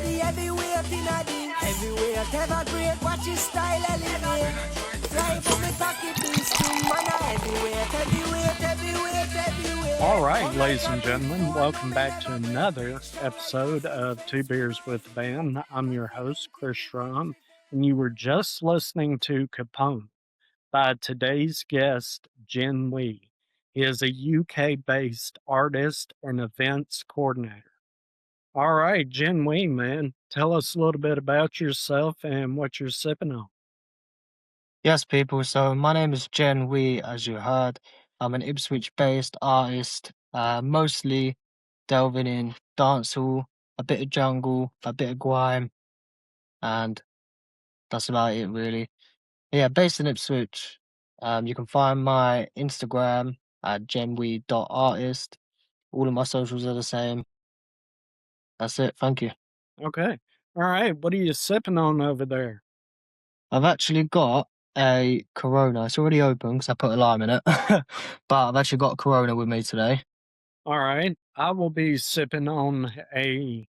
the heavyweight in a the heavyweight ever great. Watch his style elevate. Fly for me cocky beast in man a heavyweight. All right, ladies and gentlemen, welcome back to another episode of Two Beers with the Band. I'm your host, Chris Strom, and you were just listening to Capone by today's guest, Genwe. He is a UK-based artist and events coordinator. All right, Genwe, man, tell us a little bit about yourself and what you're sipping on. Yes, people. So my name is Genwe, as you heard. I'm an Ipswich-based artist, mostly delving in dancehall, a bit of jungle, a bit of grime, and that's about it, really. Yeah, based in Ipswich. You can find my Instagram at genwe.artist. All of my socials are the same. That's it. Thank you. Okay. All right, what are you sipping on over there? I've actually got a Corona. It's already open because I put a lime in it, but I've actually got a Corona with me today. All right, I will be sipping on a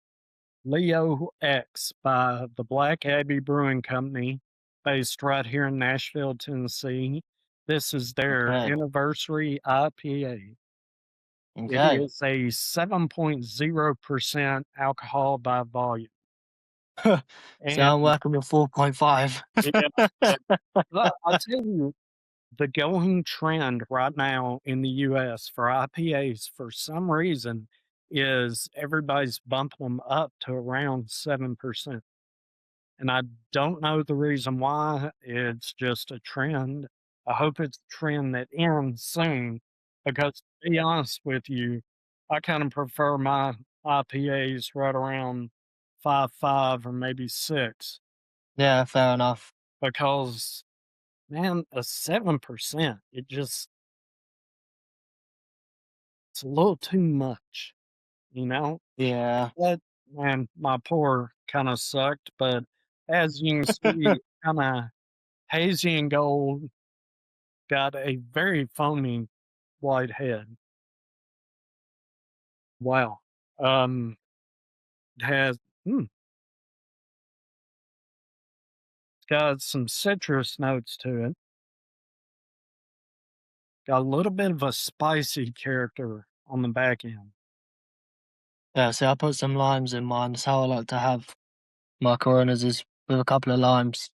Leo X by the Black Abbey Brewing Company, based right here in Nashville, Tennessee. This is their Okay. anniversary IPA. It Okay. is a 7.0% alcohol by volume. So And I'm working with 4.5. yeah, I'll tell you, the going trend right now in the US for IPAs, for some reason, is everybody's bumping them up to around 7%. And I don't know the reason why. It's just a trend. I hope it's a trend that ends soon because, to be honest with you, I kind of prefer my IPAs right around 5.5 or maybe 6 Yeah, fair enough. because, man, a 7%, it's a little too much, you know? Yeah. But, man, my pour kind of sucked, but as you can see, kind of hazy and gold, got a very foamy white head. Wow. It has it's got some citrus notes to it. Got a little bit of a spicy character on the back end. Yeah, see, I put some limes in mine. That's how I like to have my Coronas, is with a couple of limes.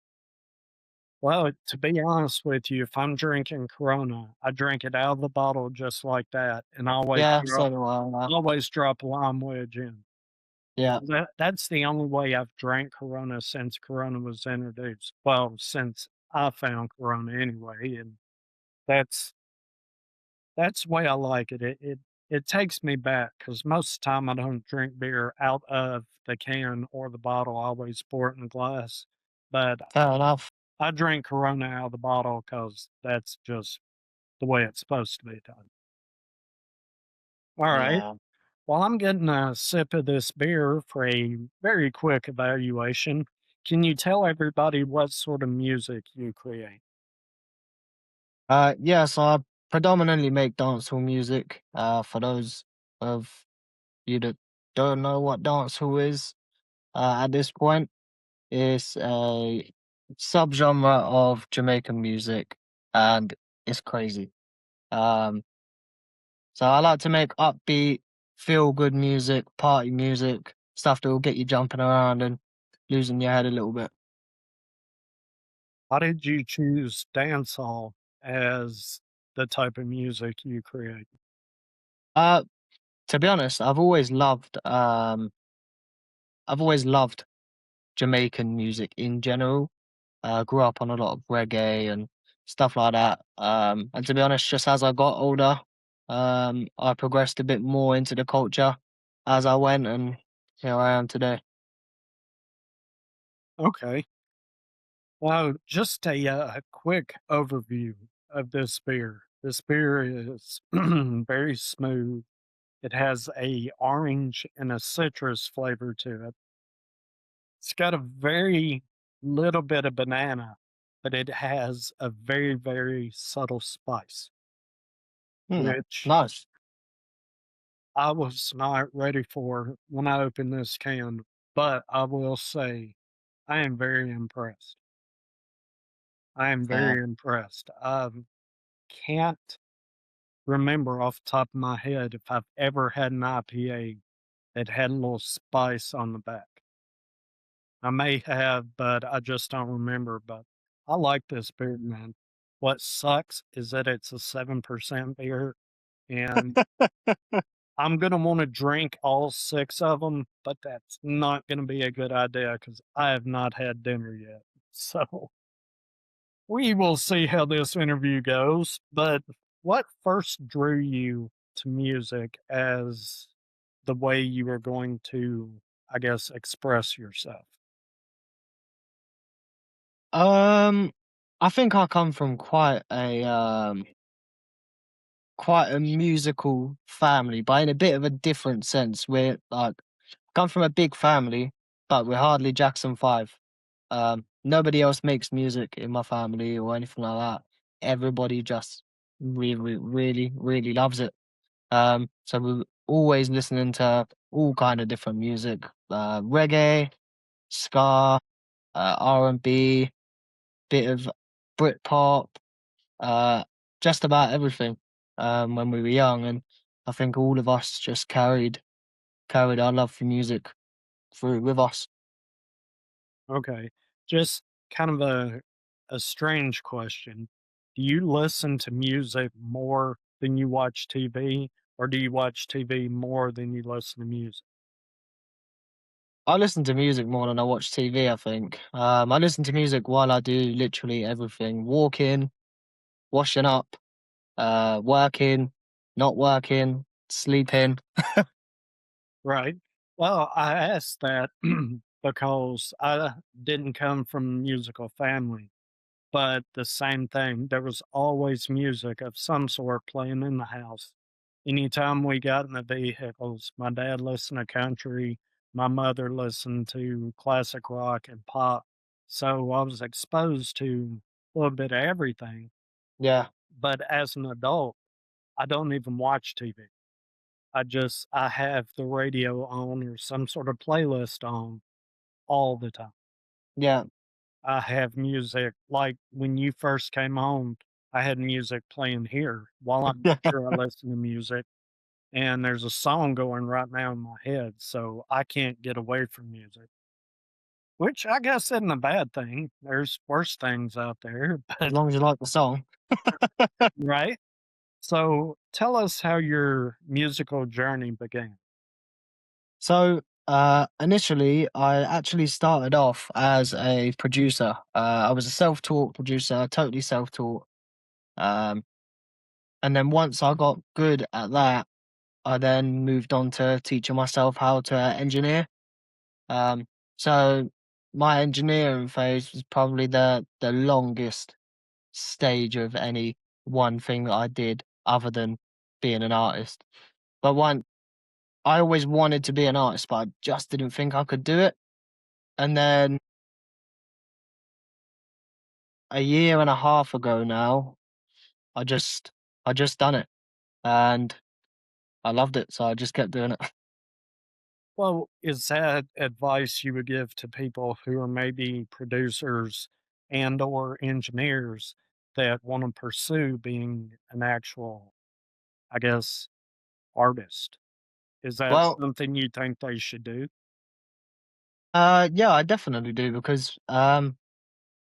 Well, to be honest with you, if I'm drinking Corona, I drink it out of the bottle just like that, and I Yeah, so do I. always drop a lime wedge in. Yeah. That's the only way I've drank Corona since Corona was introduced. Well, since I found Corona anyway, and that's that's the way I like it. It takes me back because most of the time I don't drink beer out of the can or the bottle. I always pour it in a glass. But Fair enough. I drink Corona out of the bottle because that's just the way it's supposed to be done. All right. Yeah. Well, I'm getting a sip of this beer for a very quick evaluation. Can you tell everybody what sort of music you create? Yeah, so I predominantly make dancehall music. For those of you that don't know what dancehall is, at this point, it's a subgenre of Jamaican music, and it's crazy. Um, so I like to make upbeat, feel good music, party music, stuff that will get you jumping around and losing your head a little bit. How did you choose dancehall as the type of music you create? Uh, to be honest, I've always loved Jamaican music in general. Grew up on a lot of reggae and stuff like that. And to be honest, just as I got older, I progressed a bit more into the culture as I went, and here I am today. Okay. Well, just a quick overview of this beer. This beer is very smooth. It has a orange and a citrus flavor to it. It's got a very little bit of banana, but it has a very, very subtle spice, Hmm, which nice. I was not ready for when I opened this can. but I will say I am very impressed. I am Uh, very impressed. Can't remember off the top of my head if I've ever had an IPA that had a little spice on the back. I may have, but I just don't remember. But I like this beer, man. What sucks is that it's a 7% beer, and I'm gonna wanna drink all 6 of them, but that's not gonna be a good idea because I have not had dinner yet. So, we will see how this interview goes, but what first drew you to music as the way you were going to, I guess, express yourself? um, I think I come from quite a musical family, but in a bit of a different sense. We're like come from a big family, but we're hardly Jackson 5. Nobody else makes music in my family or anything like that. Everybody just really loves it. So we're always listening to all kind of different music, reggae, ska, R&B, bit of Britpop, uh, just about everything. When we were young, and I think all of us just carried our love for music through with us. Okay. Just kind of a strange question. Do you listen to music more than you watch TV, or do you watch TV more than you listen to music? I listen to music more than I watch TV, I think. I listen to music while I do literally everything: walking, washing up, working, not working, sleeping. Right. Well, I asked that because I didn't come from a musical family, but the same thing. There was always music of some sort playing in the house. Anytime we got in the vehicles, my dad listened to country, my mother listened to classic rock and pop. So I was exposed to a little bit of everything. Yeah, But as an adult, I don't even watch TV. I have the radio on or some sort of playlist on all the time. yeah, I have music like when you first came on, I had music playing here while I'm here. I listen to music, and there's a song going right now in my head, so I can't get away from music, which I guess isn't a bad thing. There's worse things out there, as but long as you like the song. right. So tell us how your musical journey began. So, initially, I actually started off as a producer. I was a self-taught producer, totally self-taught. Um, and then once I got good at that, I then moved on to teaching myself how to engineer. Um, so my engineering phase was probably the longest stage of any one thing that I did other than being an artist. But one, I always wanted to be an artist, but I just didn't think I could do it. And then a year and a half ago now, I just I just done it, and I loved it, so I just kept doing it. Well, is that advice you would give to people who are maybe producers and or engineers that want to pursue being an actual, I guess, artist? Is that Well, something you think they should do? yeah, I definitely do because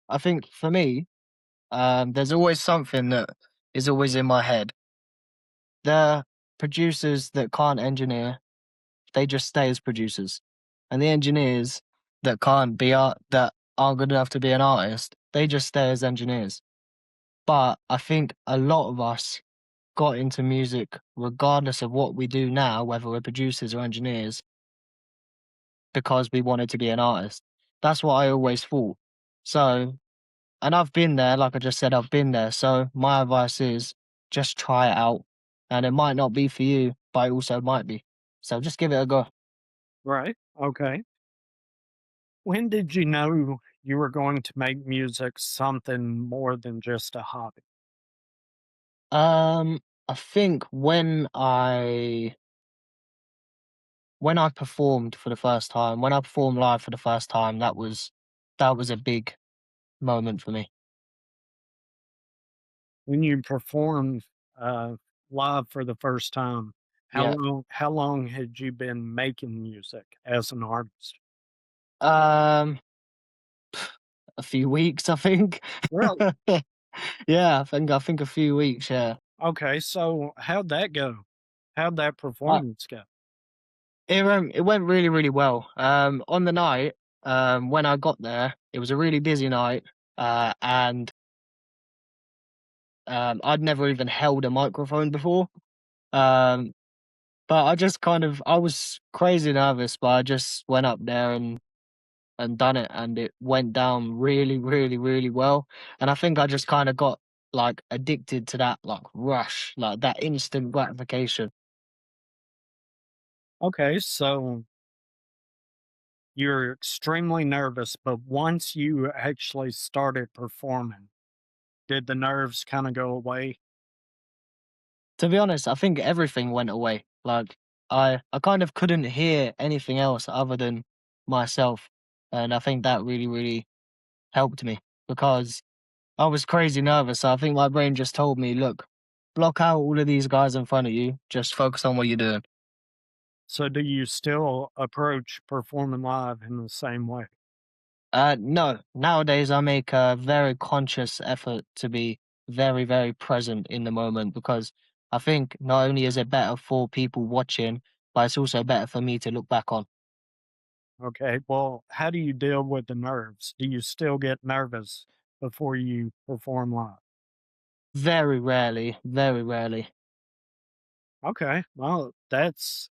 I think for me, there's always something that is always in my head. The producers that can't engineer, they just stay as producers, and the engineers that can't be art that aren't good enough to be an artist, they just stay as engineers. But I think a lot of us got into music regardless of what we do now, whether we're producers or engineers, because we wanted to be an artist. That's what I always thought. So, and I've been there, like I just said, I've been there. So my advice is just try it out. And it might not be for you, but it also might be. So just give it a go. Right. Okay. When did you know you were going to make music something more than just a hobby? I think when I when I performed for the first time, when I performed live for the first time, that was a big moment for me. When you performed uh, live for the first time, Yeah. how long had you been making music as an artist? Um, a few weeks, I think. Really? Yeah, I think a few weeks, yeah. Okay, so how'd that go? How'd that Uh, performance go? it went really, really well. On the night, when I got there, it was a really busy night, and I'd never even held a microphone before. Um, but I was crazy nervous, but I just went up there and done it, and it went down really, really, really well. And I think I just kind of got like addicted to that like rush, like that instant gratification. Okay, so you're extremely nervous, but once you actually started performing, did the nerves kind of go away? To be honest, I think everything went away. Like I kind of couldn't hear anything else other than myself, and I think that really, really helped me because I was crazy nervous. So I think my brain just told me, look, block out all of these guys in front of you. Just focus on what you're doing. So do you still approach performing live in the same way? No, nowadays I make a very conscious effort to be very, very present in the moment because I think not only is it better for people watching, but it's also better for me to look back on. Okay, well, how do you deal with the nerves? Do you still get nervous before you perform live? Very rarely, very rarely. Okay, well, that's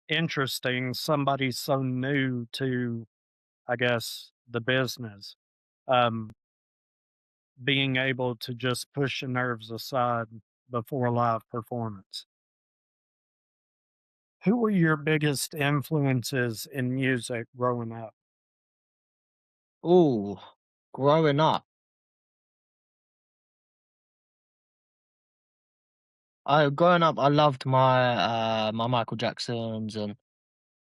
interesting. Somebody so new to, I guess, the business, um, being able to just push the nerves aside before a live performance. Who were your biggest influences in music growing up? Ooh, growing up, I loved my Michael Jacksons and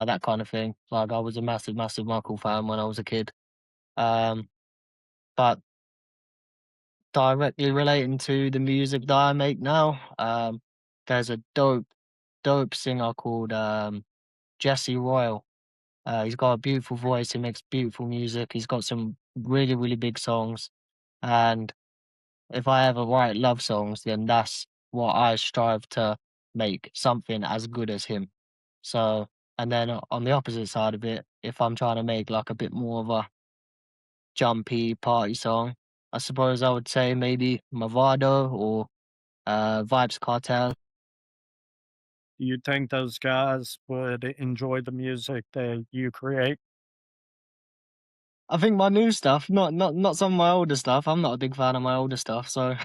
that kind of thing. Like I was a massive, massive Michael fan when I was a kid. Um, but directly relating to the music that I make now, there's a dope singer called Jesse Royal. He's got a beautiful voice. He makes beautiful music. He's got some really, really big songs. And if I ever write love songs, then that's what I strive to make something as good as him. So, and then on the opposite side of it, if I'm trying to make like a bit more of a jumpy party song, I suppose I would say maybe Movado or Vibes Cartel. Do you think those guys would enjoy the music that you create? I think my new stuff, not some of my older stuff. I'm not a big fan of my older stuff, so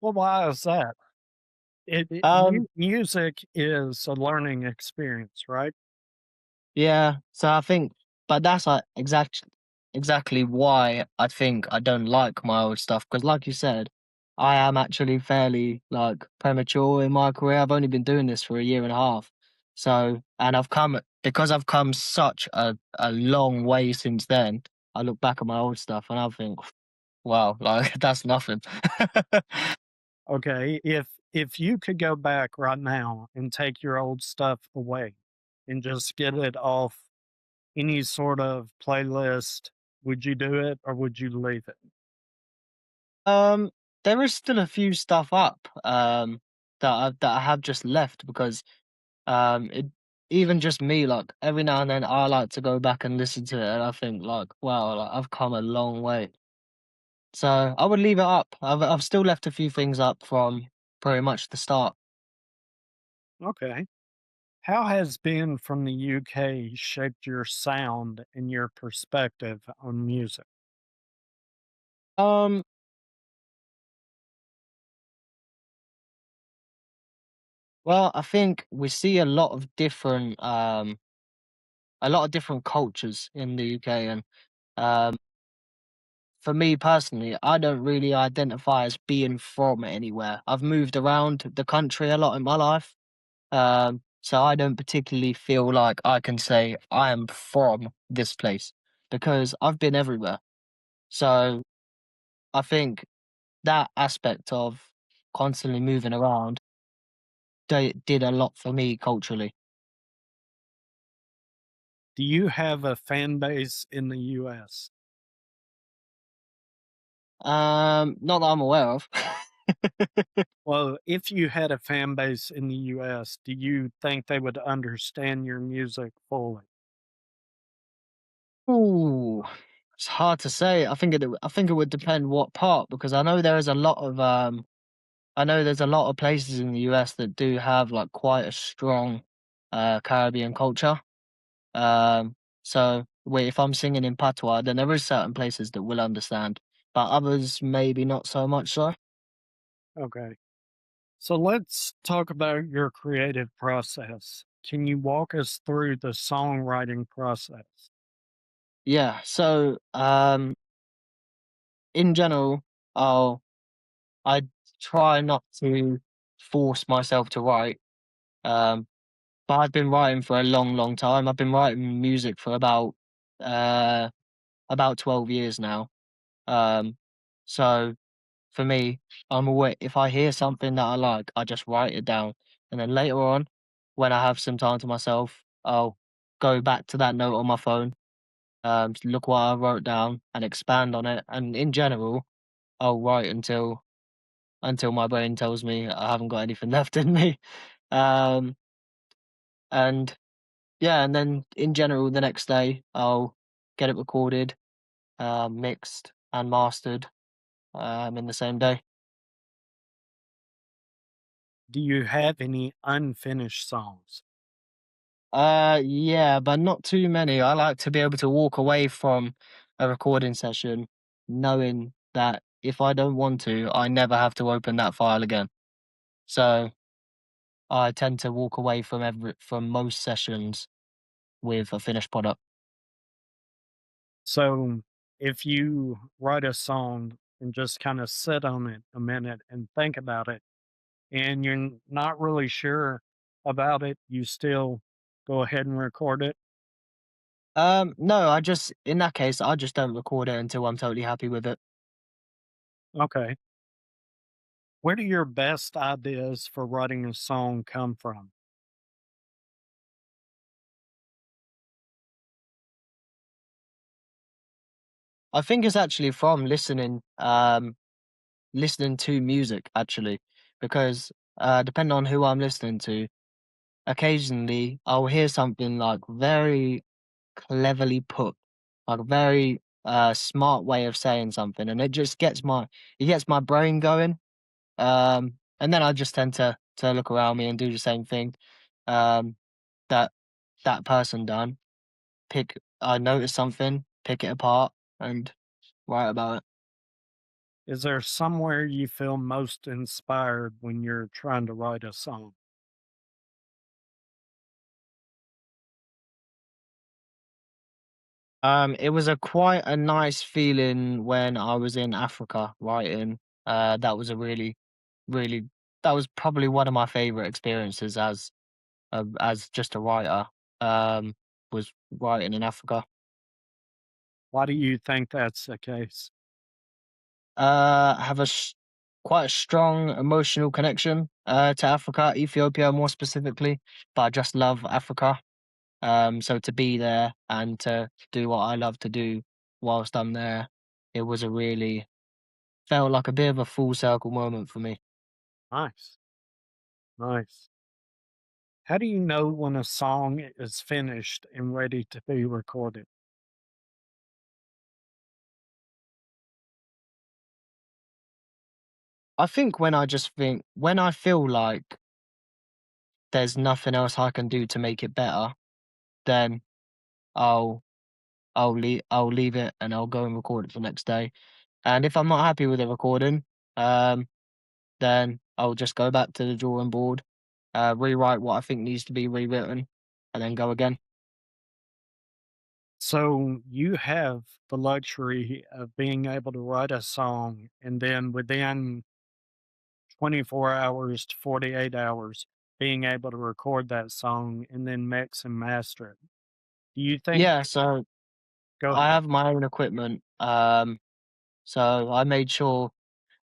Well, why is that? um Music is a learning experience, right? yeah. So I think, but that's like exactly why I think I don't like my old stuff because, like you said, I am actually fairly like premature in my career. I've only been doing this for a year and a half, so and I've come such a long way since then. I look back at my old stuff and I think, wow, like that's nothing. Okay, if you could go back right now and take your old stuff away and just get it off any sort of playlist, would you do it or would you leave it? Um, there is still a few stuff up that I have just left because it even just me like every now and then I like to go back and listen to it and I think like wow like I've come a long way. So I would leave it up. I've still left a few things up from pretty much the start. Okay. How has being from the UK shaped your sound and your perspective on music? Um, well, I think we see a lot of different cultures in the UK and um for me personally, I don't really identify as being from anywhere. I've moved around the country a lot in my life. So I don't particularly feel like I can say I am from this place because I've been everywhere. So I think that aspect of constantly moving around did a lot for me culturally. Do you have a fan base in the US? Not that I'm aware of. Well, if you had a fan base in the US, do you think they would understand your music fully? Ooh, it's hard to say. I think it would depend what part because I know there's a lot of places in the US that do have like quite a strong Caribbean culture. So wait, if I'm singing in patois, then there is certain places that will understand, but others maybe not so much so. Okay. So let's talk about your creative process. Can you walk us through the songwriting process? Yeah. So in general, I'll I try not to force myself to write. Um, but I've been writing for a long, long time. I've been writing music for uh about 12 years now. Um, so for me, I'm aware if I hear something that I like, I just write it down. And then later on, when I have some time to myself, I'll go back to that note on my phone, look what I wrote down and expand on it. And in general, I'll write until my brain tells me I haven't got anything left in me. Um, and yeah, and then in general, the next day, I'll get it recorded, mixed and mastered in the same day. Do you have any unfinished songs? Yeah, but not too many. I like to be able to walk away from a recording session knowing that if I don't want to, I never have to open that file again. So I tend to walk away from most sessions with a finished product. So if you write a song and just kind of sit on it a minute and think about it, and you're not really sure about it, you still go ahead and record it. No, in that case, I just don't record it until I'm totally happy with it. Okay. Where do your best ideas for writing a song come from? I think it's actually from listening to music actually, because depending on who I'm listening to, occasionally I'll hear something like very cleverly put, like a very smart way of saying something, and it gets my brain going. And then I just tend to look around me and do the same thing um, that that person done. I notice something, pick it apart, and write about it. Is there somewhere you feel most inspired when you're trying to write a song? It was a quite a nice feeling when I was in Africa writing. That was a really that was probably one of my favorite experiences as just a writer. Um, was writing in Africa. Why do you think that's the case? Have quite a strong emotional connection to Africa, Ethiopia more specifically. But I just love Africa. So to be there and to do what I love to do whilst I'm there, it was a really felt like a bit of a full circle moment for me. Nice. Nice. How do you know when a song is finished and ready to be recorded? I think when I feel like there's nothing else I can do to make it better, then I'll I'll leave it and I'll go and record it the next day. And if I'm not happy with the recording, um, then I'll just go back to the drawing board, rewrite what I think needs to be rewritten, and then go again. So you have the luxury of being able to write a song and then within 24 hours to 48 hours, being able to record that song and then mix and master it. Do you think Yeah, so Go I ahead. have my own equipment. So I made sure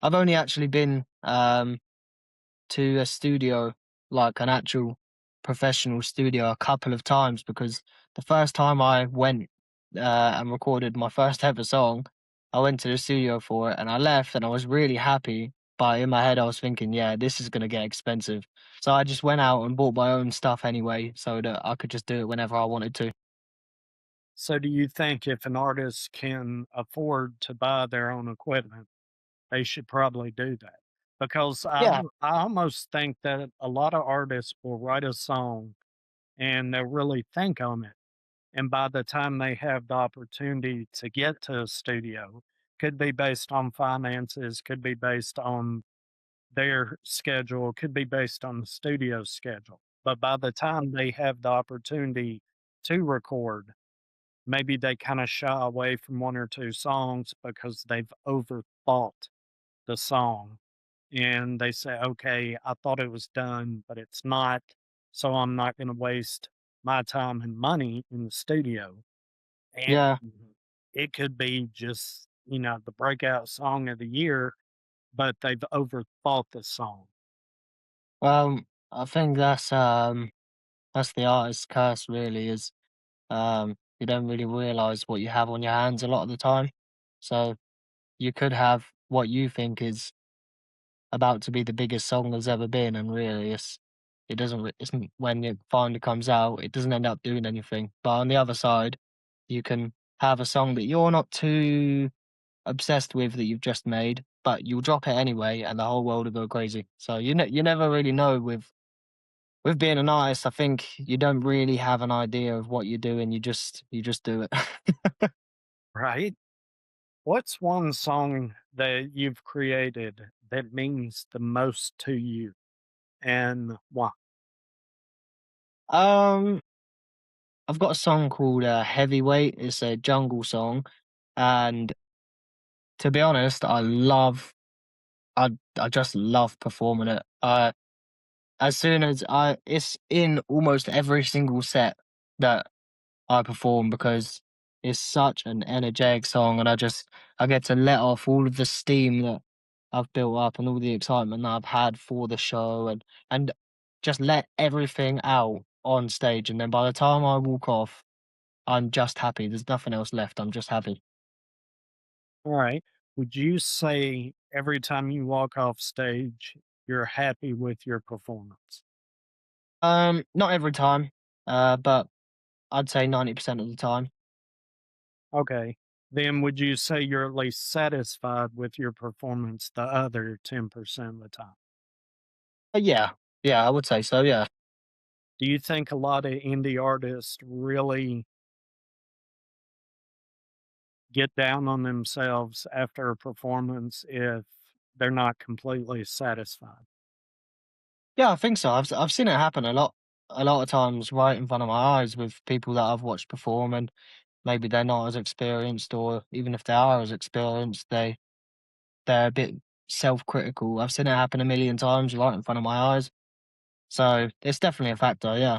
I've only actually been to a studio, like an actual professional studio, a couple of times because the first time I went and recorded my first ever song, I went to the studio for it and I left and I was really happy. But in my head, I was thinking, yeah, this is going to get expensive. So I just went out and bought my own stuff anyway so that I could just do it whenever I wanted to. So do you think if an artist can afford to buy their own equipment, they should probably do that? Because Yeah, I almost think that a lot of artists will write a song and they'll really think on it. And by the time they have the opportunity to get to a studio, could be based on finances, could be based on their schedule, could be based on the studio schedule. But by the time they have the opportunity to record, maybe they kind of shy away from one or two songs because they've overthought the song and they say, okay, I thought it was done, but it's not. So I'm not going to waste my time and money in the studio. And yeah. it could be just, the breakout song of the year, but they've overthought the song. I think that's the artist's curse really is you don't really realize what you have on your hands a lot of the time. So you could have what you think is about to be the biggest song there's ever been, and really, it doesn't. Isn't when it finally comes out, it doesn't end up doing anything. But on the other side, you can have a song that you're not too obsessed with that you've just made, but you'll drop it anyway, and the whole world will go crazy. So you never really know with being an artist. I think you don't really have an idea of what you're doing. You just do it. Right? What's one song that you've created that means the most to you and why? um, I've got a song called "Heavyweight." It's a jungle song, and to be honest, I just love performing it. As soon as it's in almost every single set that I perform because it's such an energetic song, and I get to let off all of the steam that I've built up and all the excitement that I've had for the show, and just let everything out on stage. And then by the time I walk off, I'm just happy. There's nothing else left. I'm just happy. All right. Would you say every time you walk off stage, you're happy with your performance? Not every time, but I'd say 90% of the time. Okay. Then would you say you're at least satisfied with your performance the other 10% of the time? Yeah, yeah, I would say so. Yeah. Do you think a lot of indie artists really get down on themselves after a performance if they're not completely satisfied? Yeah, I think so. I've seen it happen a lot of times right in front of my eyes with people that I've watched perform, and maybe they're not as experienced, or even if they are as experienced, they're a bit self-critical. I've seen it happen a million times right in front of my eyes. So it's definitely a factor. Yeah.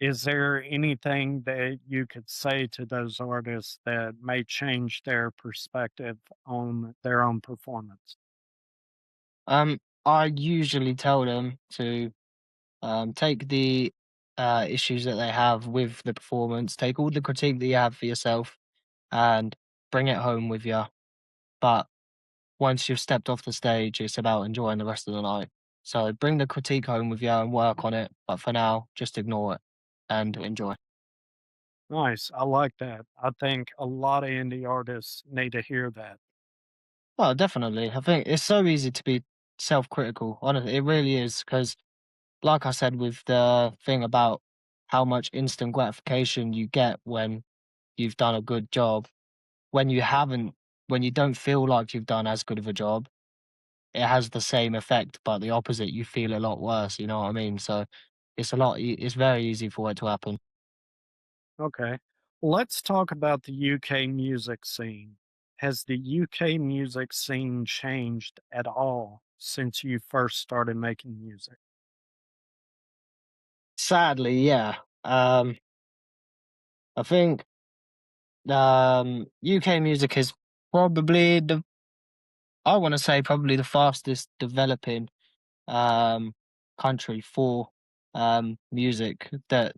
Is there anything that you could say to those artists that may change their perspective on their own performance? I usually tell them to take the issues that they have with the performance, take all the critique that you have for yourself, and bring it home with you. But once you've stepped off the stage, it's about enjoying the rest of the night. So bring the critique home with you and work on it. But for now, just ignore it and enjoy. Nice. I like that. I think a lot of indie artists need to hear that. Oh, definitely. I think it's so easy to be self-critical. Honestly, it really is. Because, like I said, with the thing about how much instant gratification you get when you've done a good job, when you haven't, when you don't feel like you've done as good of a job, it has the same effect, but the opposite. You feel a lot worse. You know what I mean? So it's very easy for it to happen. Okay. Let's talk about the UK music scene. Has the UK music scene changed at all since you first started making music? Sadly, yeah. I think UK music is probably the I want to say probably the fastest developing um country for music that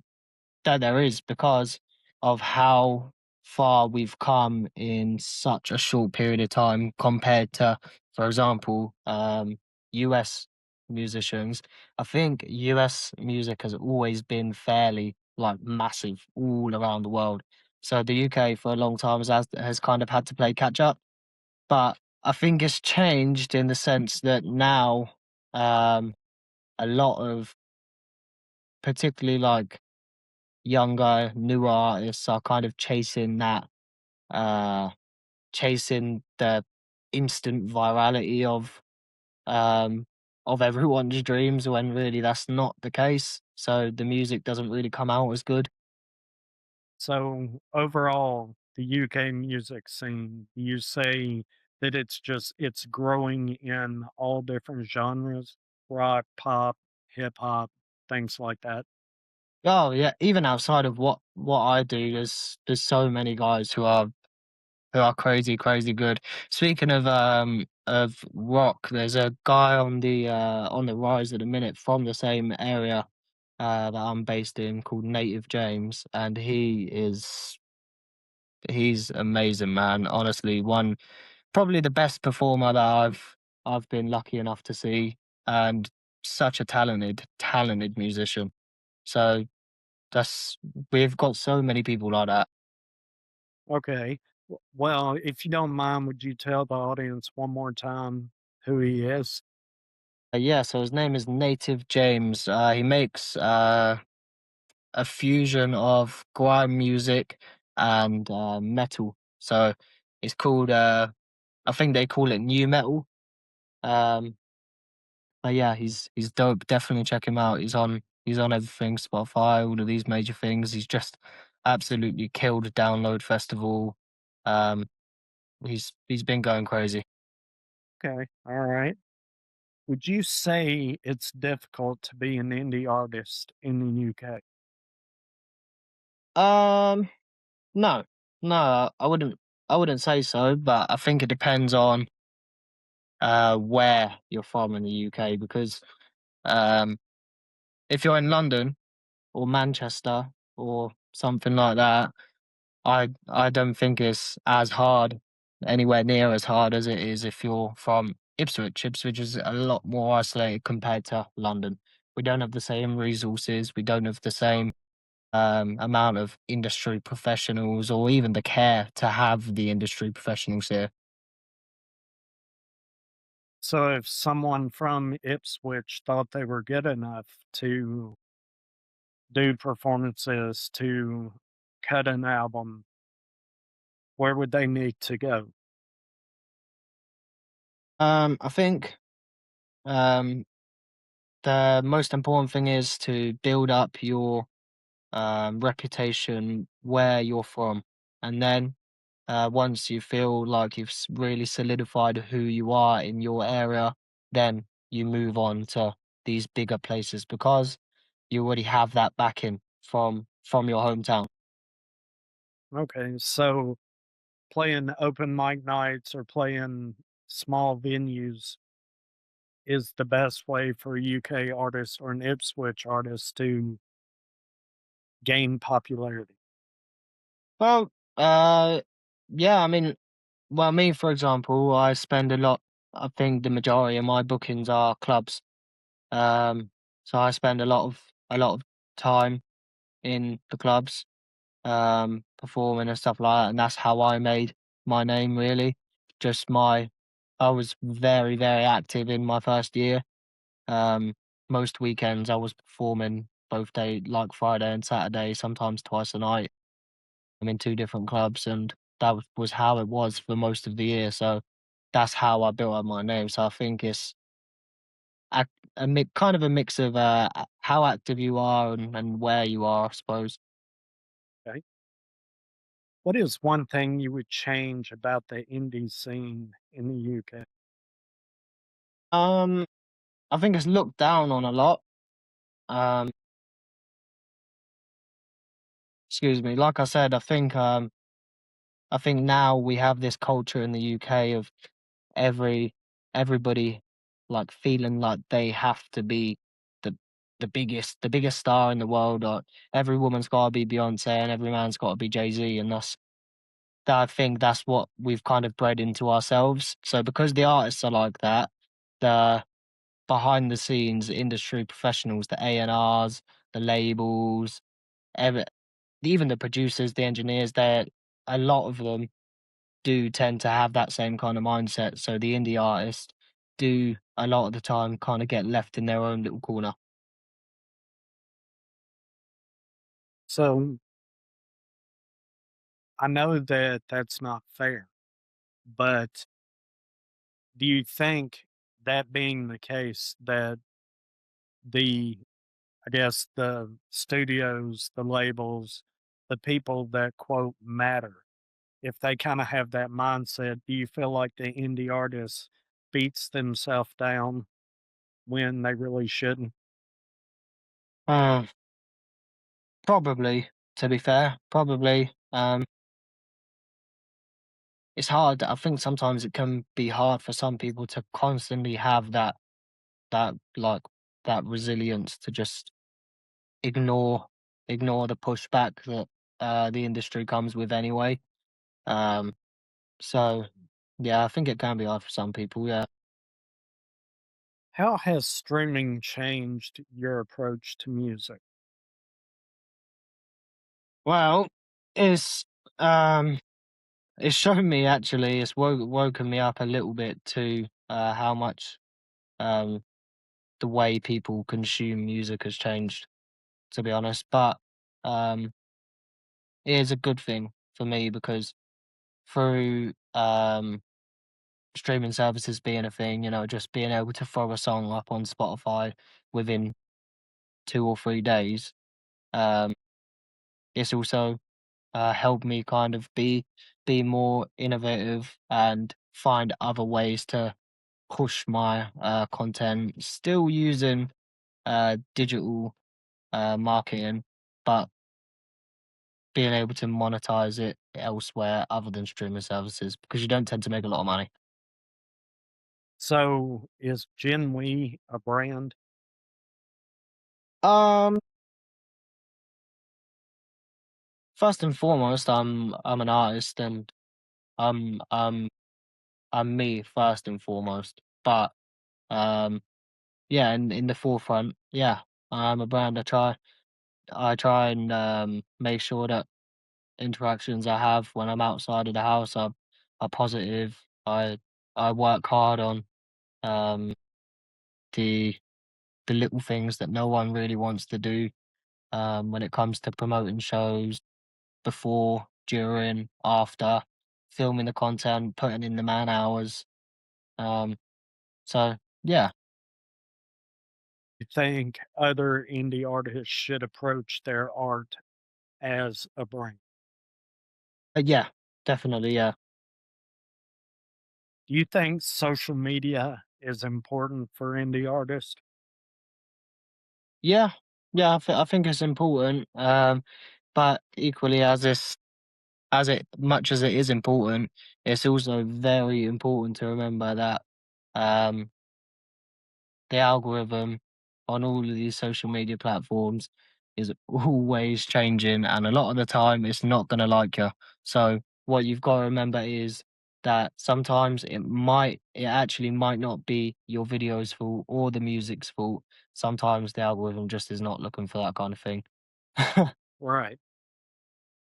there is because of how far we've come in such a short period of time compared to, for example, US musicians. I think US music has always been fairly like massive all around the world. So the UK for a long time has kind of had to play catch up. But I think it's changed in the sense that now um, a lot of particularly like younger, newer artists are kind of uh chasing the instant virality um of everyone's dreams when really that's not the case. So the music doesn't really come out as good. So overall, the UK music scene, you say that it's growing in all different genres, rock, pop, hip hop, things like that. Oh yeah, even outside of what I do, there's so many guys who are crazy, crazy good. Speaking of rock, there's a guy on the rise at the minute from the same area that I'm based in called Native James, and he's amazing, man. Honestly, one probably the best performer that I've been lucky enough to see, and such a talented musician. So that's we've got so many people like that. Okay. Well, if you don't mind, would you tell the audience one more time who he is? Yeah, so his name is Native James. He makes a fusion of grime music and metal. So it's called I think they call it new metal. Um, but yeah, he's dope. Definitely check him out. He's on everything, Spotify, all of these major things. He's just absolutely killed Download Festival. Um, he's been going crazy. Okay. All right. Would you say it's difficult to be an indie artist in the UK? Um, no, no, I wouldn't say so, but I think it depends on where you're from in the UK because um, if you're in London or Manchester or something like that, I don't think it's as hard, anywhere near as hard as it is if you're from Ipswich. Ipswich is a lot more isolated compared to London. We don't have the same resources. We don't have the same amount of industry professionals or even the care to have the industry professionals here. So if someone from Ipswich thought they were good enough to do performances, to cut an album, where would they need to go? I think um, the most important thing is to build up your reputation where you're from, and then once you feel like you've really solidified who you are in your area, then you move on to these bigger places because you already have that backing from your hometown. Okay, so playing open mic nights or playing small venues is the best way for a UK artist or an Ipswich artist to gain popularity. Well, uh, yeah, I mean, well, me for example, I spend a lot. I think the majority of my bookings are clubs. Um, so I spend a lot of time in the clubs, performing and stuff like that, and that's how I made my name really. Just my I was very, very active in my first year. Um, Most weekends I was performing both day like Friday and Saturday, sometimes twice a night. I'm in 2 different clubs, and that was how it was for most of the year, so that's how I built up my name. So I think it's ac kind of a mix of, how active you are and where you are, I suppose. Okay. What is one thing you would change about the indie scene in the UK? Um, I think it's looked down on a lot. Um, excuse me. Like I said, I think now we have this culture in the UK of every everybody like feeling like they have to be the the biggest star in the world, or every woman's got to be Beyonce and every man's got to be Jay-Z, and I think that's what we've kind of bred into ourselves. So because the artists are like that, the behind the scenes industry professionals, the A&Rs, the labels, ever, even the producers, the engineers, they a lot of them do tend to have that same kind of mindset. So the indie artists do a lot of the time kind of get left in their own little corner. So I know that that's not fair, but do you think, that being the case, that the I guess the studios, the labels, the people that quote matter, if they kind of have that mindset, do you feel like the indie artist beats themselves down when they really shouldn't? Uh, Probably, to be fair, probably. It's hard. I think sometimes it can be hard for some people to constantly have that like that resilience to just ignore ignore the pushback that the industry comes with anyway. Um, so yeah, I think it can be hard for some people. Yeah. How has streaming changed your approach to music? Well, it's um it's shown me actually. It's woken me up a little bit to how much um the way people consume music has changed. To be honest, but um, it is a good thing for me because through streaming services being a thing, you know, just being able to throw a song up on Spotify within 2 or 3 days, um, it's also helped me kind of be more innovative and find other ways to push my content, still using digital marketing, but being able to monetize it elsewhere other than streaming services because you don't tend to make a lot of money. So is Genwe a brand? Um, First and foremost, I'm an artist and I'm um I'm me first and foremost. But um yeah, in the forefront, yeah, I'm a brand. I try and make sure that interactions I have when I'm outside of the house are positive. I work hard on um the little things that no one really wants to do when it comes to promoting shows before, during, after, filming the content, putting in the man hours. Um, so yeah, You think other indie artists should approach their art as a brand? yeah, definitely, yeah, Do you think social media is important for indie artists? yeah, yeah. I think it's important, but equally as it much as it is important, it's also very important to remember that um, the algorithm on all of these social media platforms is always changing, and a lot of the time it's not going to like you. So what you've got to remember is that sometimes it actually might not be your video's fault or the music's fault. Sometimes the algorithm just is not looking for that kind of thing. Right.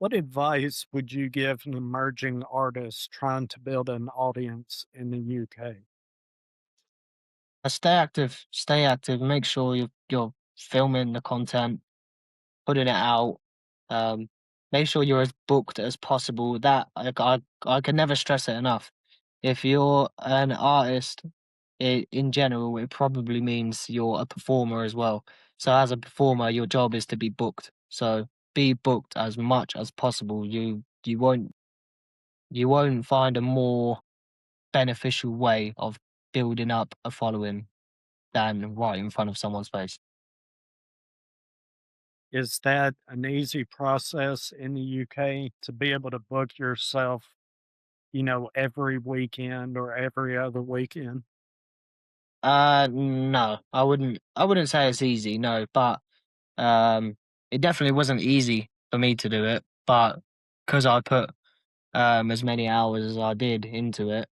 What advice would you give an emerging artist trying to build an audience in the UK? Stay active, stay active. Make sure you're filming the content, putting it out. Um, Make sure you're as booked as possible. That I can never stress it enough. If you're an artist in general, it probably means you're a performer as well. So as a performer, your job is to be booked. So be booked as much as possible. You won't find a more beneficial way of building up a following than right in front of someone's face. Is that an easy process in the UK to be able to book yourself, every weekend or every other weekend? No, I wouldn't say it's easy, no, but um, it definitely wasn't easy for me to do it, but because I put as many hours as I did into it,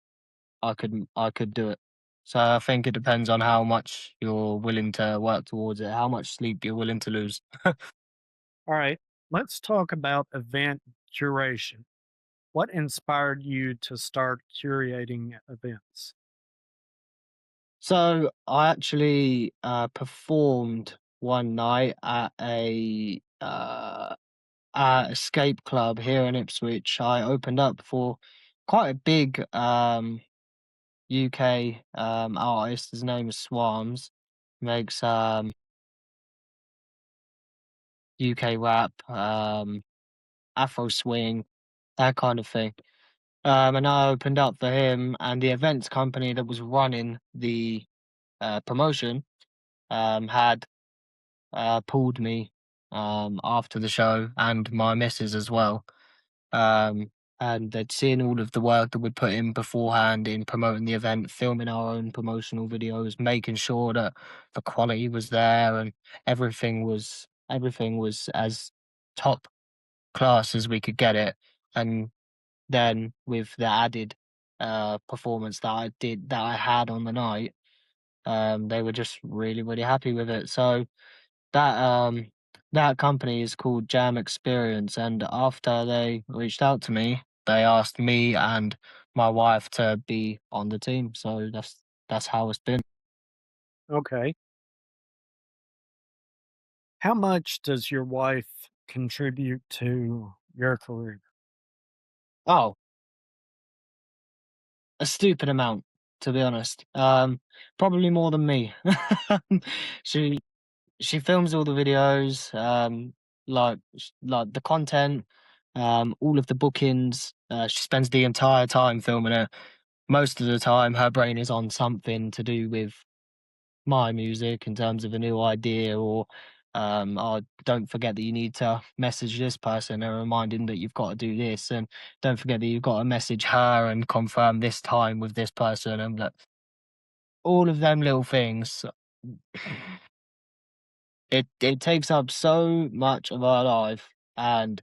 I could do it. So I think it depends on how much you're willing to work towards it, how much sleep you're willing to lose. All right, let's talk about event curation. What inspired you to start curating events? So I actually performed one night at escape club here in Ipswich. I opened up for quite a big UK artist. His name is Swarms. Makes UK rap, Afro swing, that kind of thing. And I opened up for him, and the events company that was running the promotion had pulled me after the show and my missus as well. Um, and they'd seen all of the work that we'd put in beforehand in promoting the event, filming our own promotional videos, making sure that the quality was there and everything was as top class as we could get it. And then with the added performance that I had on the night, they were just really, really happy with it. So that that company is called Jam Experience, and after they reached out to me, they asked me and my wife to be on the team. So that's how it's been. Okay. How much does your wife contribute to your career? Oh, a stupid amount, to be honest. Probably more than me. she she films all the videos, like the content, all of the bookings. She spends the entire time filming it. Most of the time, her brain is on something to do with my music in terms of a new idea or oh, don't forget that you need to message this person and remind him that you've got to do this, and don't forget that you've got to message her and confirm this time with this person, and that all of them little things. It takes up so much of our life, and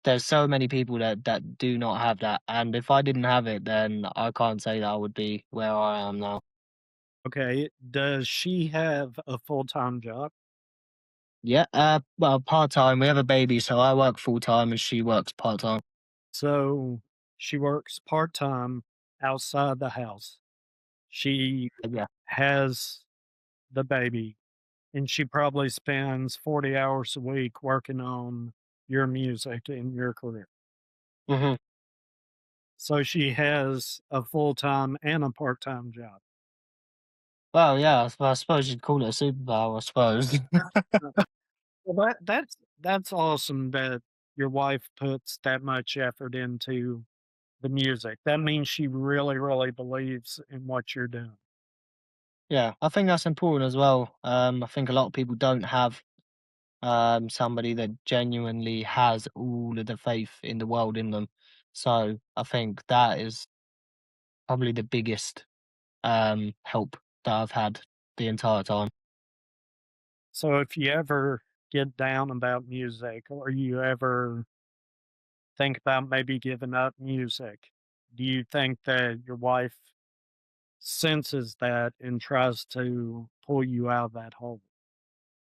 there's so many people that do not have that. And if I didn't have it, then I can't say that I would be where I am now. Okay. Does she have a full-time job? Yeah, well, part time. We have a baby, so I work full time and she works part time. So she works part-time outside the house. She Yeah. has the baby, and she probably spends 40 hours a week working on your music and your career. hmm So she has a full-time and a part-time job. Well, yeah, I suppose you'd call it a superpower. I suppose. Well, that's awesome that your wife puts that much effort into the music. That means she really, really believes in what you're doing. Yeah, I think that's important as well. I think a lot of people don't have somebody that genuinely has all of the faith in the world in them. So I think that is probably the biggest help that I've had the entire time. So if you ever get down about music or you ever think about maybe giving up music, do you think that your wife senses that and tries to pull you out of that hole?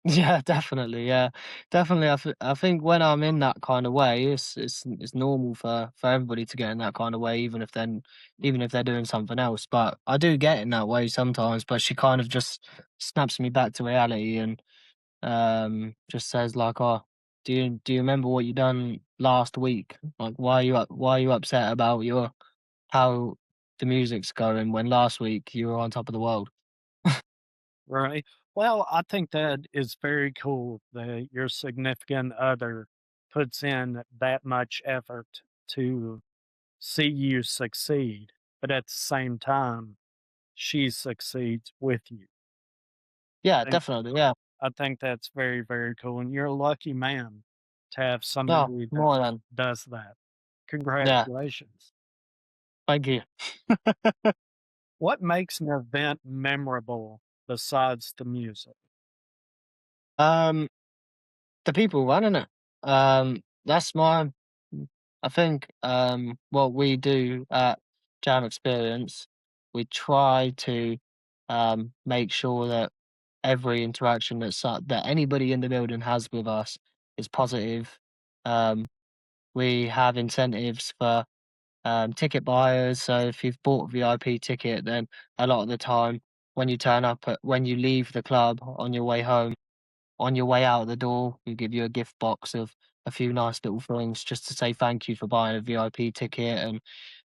Yeah, definitely. Yeah, definitely. I think when I'm in that kind of way, it's normal for everybody to get in that kind of way, even if they're doing something else. But I do get in that way sometimes. But she kind of just snaps me back to reality and just says like, "Oh, do you remember what you done last week? Like, why are you upset about your how the music's going when last week you were on top of the world?" Right. Well, I think that is very cool that your significant other puts in that much effort to see you succeed. But at the same time, she succeeds with you. Yeah, I think definitely. Yeah. I think that's very, very cool, and you're a lucky man to have No, somebody that more than. does that. Yeah. Congratulations. Thank you. What makes an event memorable besides the music? Um, the people running it. That's my. I think what we do at Jam Experience, we try to make sure that every interaction that anybody in the building has with us is positive. Um, we have incentives for ticket buyers. So if you've bought a VIP ticket, then a lot of the time when you turn up, when you leave the club on your way home, on your way out the door, we give you a gift box of a few nice little things just to say thank you for buying a VIP ticket. And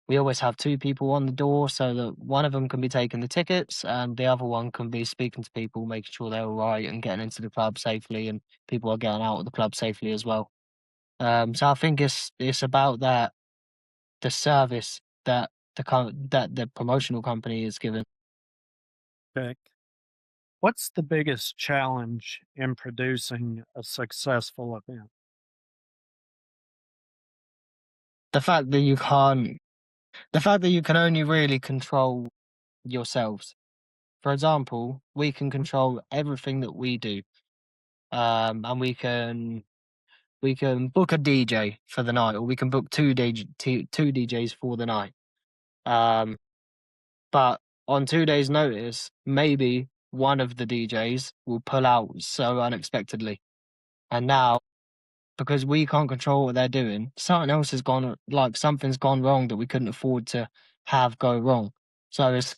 we always have two people on the door so that one of them can be taking the tickets and the other one can be speaking to people, making sure they're all right and getting into the club safely and people are getting out of the club safely as well. So I think it's about that the service that the promotional company is given. Okay. What's the biggest challenge in producing a successful event? The fact that you can't the fact that you can only really control yourselves. For example, we can control everything that we do. And we can book a DJ for the night, or we can book two DJs for the night. Um, but on 2 days' notice, maybe one of the DJs will pull out so unexpectedly. And now, because we can't control what they're doing, something else has gone, like something's gone wrong that we couldn't afford to have go wrong. So it's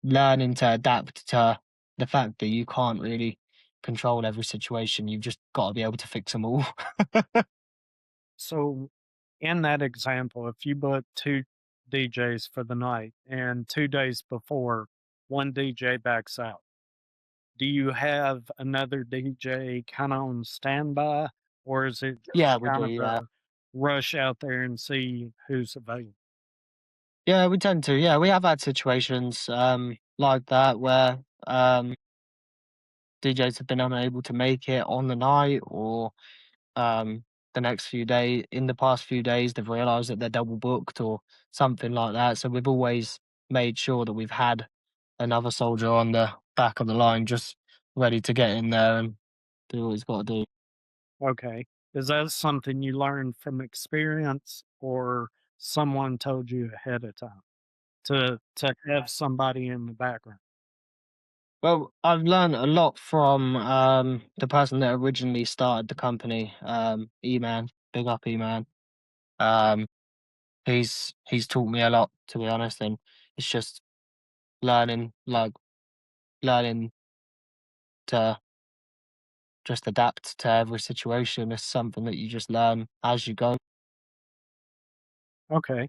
learning to adapt to the fact that you can't really control every situation. You've just got to be able to fix them all. So, in that example, if you book two DJs for the night and 2 days before, one DJ backs out, do you have another DJ kind of on standby, or is it just Yeah, we do. kind of Yeah, a rush out there and see who's available? yeah, we tend to. Yeah, we have had situations like that where DJs have been unable to make it on the night, or um, the next few days. In the past few days, they've realised that they're double booked or something like that. So we've always made sure that we've had another soldier on the back of the line, just ready to get in there and do what he's got to do. Okay. Is that something you learned from experience, or someone told you ahead of time to have somebody in the background? Well, I've learned a lot from the person that originally started the company, E-Man. Big up, E-Man. Um, he's taught me a lot, to be honest, and it's just learning, like learning to just adapt to every situation. It's something that you just learn as you go. Okay.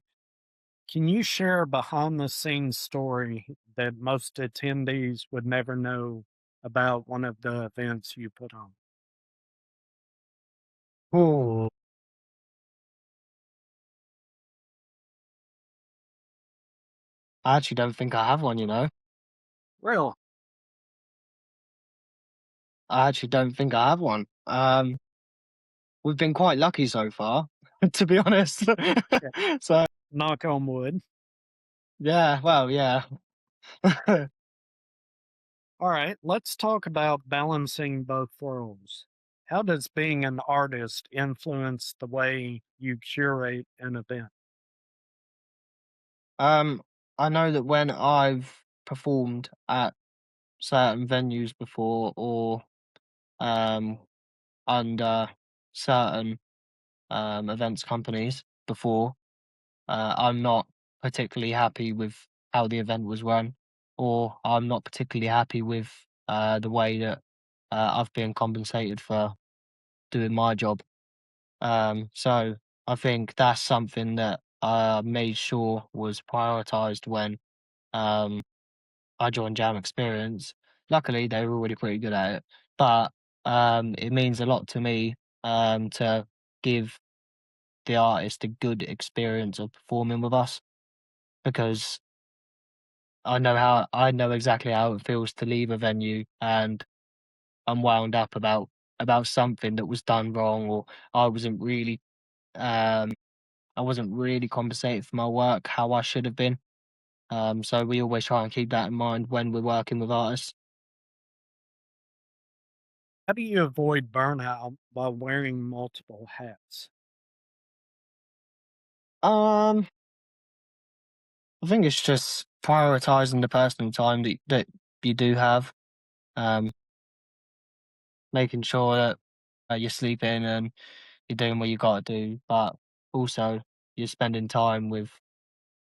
Can you share a behind the scenes story that most attendees would never know about one of the events you put on? Oh, I actually don't think I have one. Real. I actually don't think I have one. We've been quite lucky so far, to be honest. Yeah. So Knock on wood. yeah, well, yeah. All right, let's talk about balancing both worlds. How does being an artist influence the way you curate an event? Um, I know that when I've performed at certain venues before, or um, under certain events companies before, I'm not particularly happy with how the event was run, or I'm not particularly happy with the way that I've been compensated for doing my job. So I think that's something that I made sure was prioritized when um, I joined Jam Experience. Luckily, they were already pretty good at it, but it means a lot to me to give the artist a good experience of performing with us because I know exactly how it feels to leave a venue and I'm wound up about something that was done wrong, or I wasn't really um I wasn't really compensated for my work how I should have been. So we always try and keep that in mind when we're working with artists. How do you avoid burnout while wearing multiple hats? Um, I think it's just prioritizing the personal time that you do have. Um, Making sure that you're sleeping and you're doing what you got to do, but also you're spending time with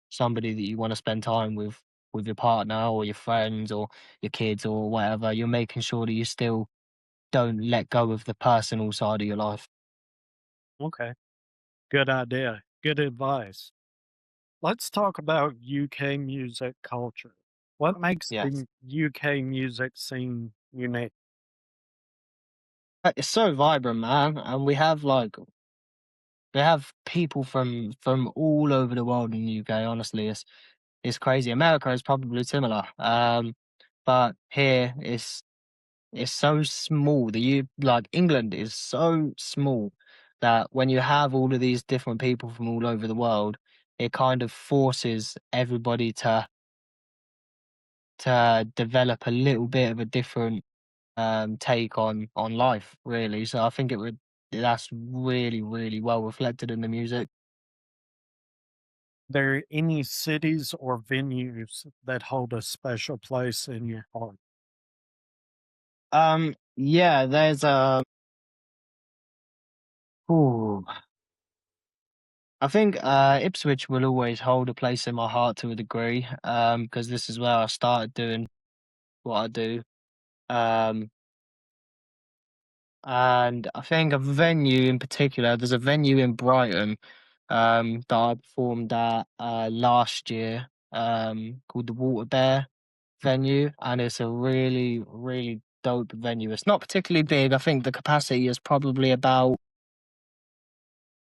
somebody that you want to spend time with your partner or your friends or your kids or whatever. You're making sure that you still don't let go of the personal side of your life. Okay, good idea. Good advice. Let's talk about UK music culture. What makes Yes. the UK music scene unique? It's so vibrant, man, and we have people from all over the world in the UK. Honestly, it's crazy. America is probably similar, but here it's so small. Like England is so small that when you have all of these different people from all over the world, it kind of forces everybody to develop a little bit of a different take on life, really. So I think that's really really well reflected in the music. There any cities or venues that hold a special place in your heart? Yeah, there's ooh, I think Ipswich will always hold a place in my heart to a degree, because this is where I started doing what I do. Um, and I think a venue in particular, there's a venue in Brighton, that I performed at last year, called the Water Bear venue, and it's a really, really dope venue. It's not particularly big. I think the capacity is probably about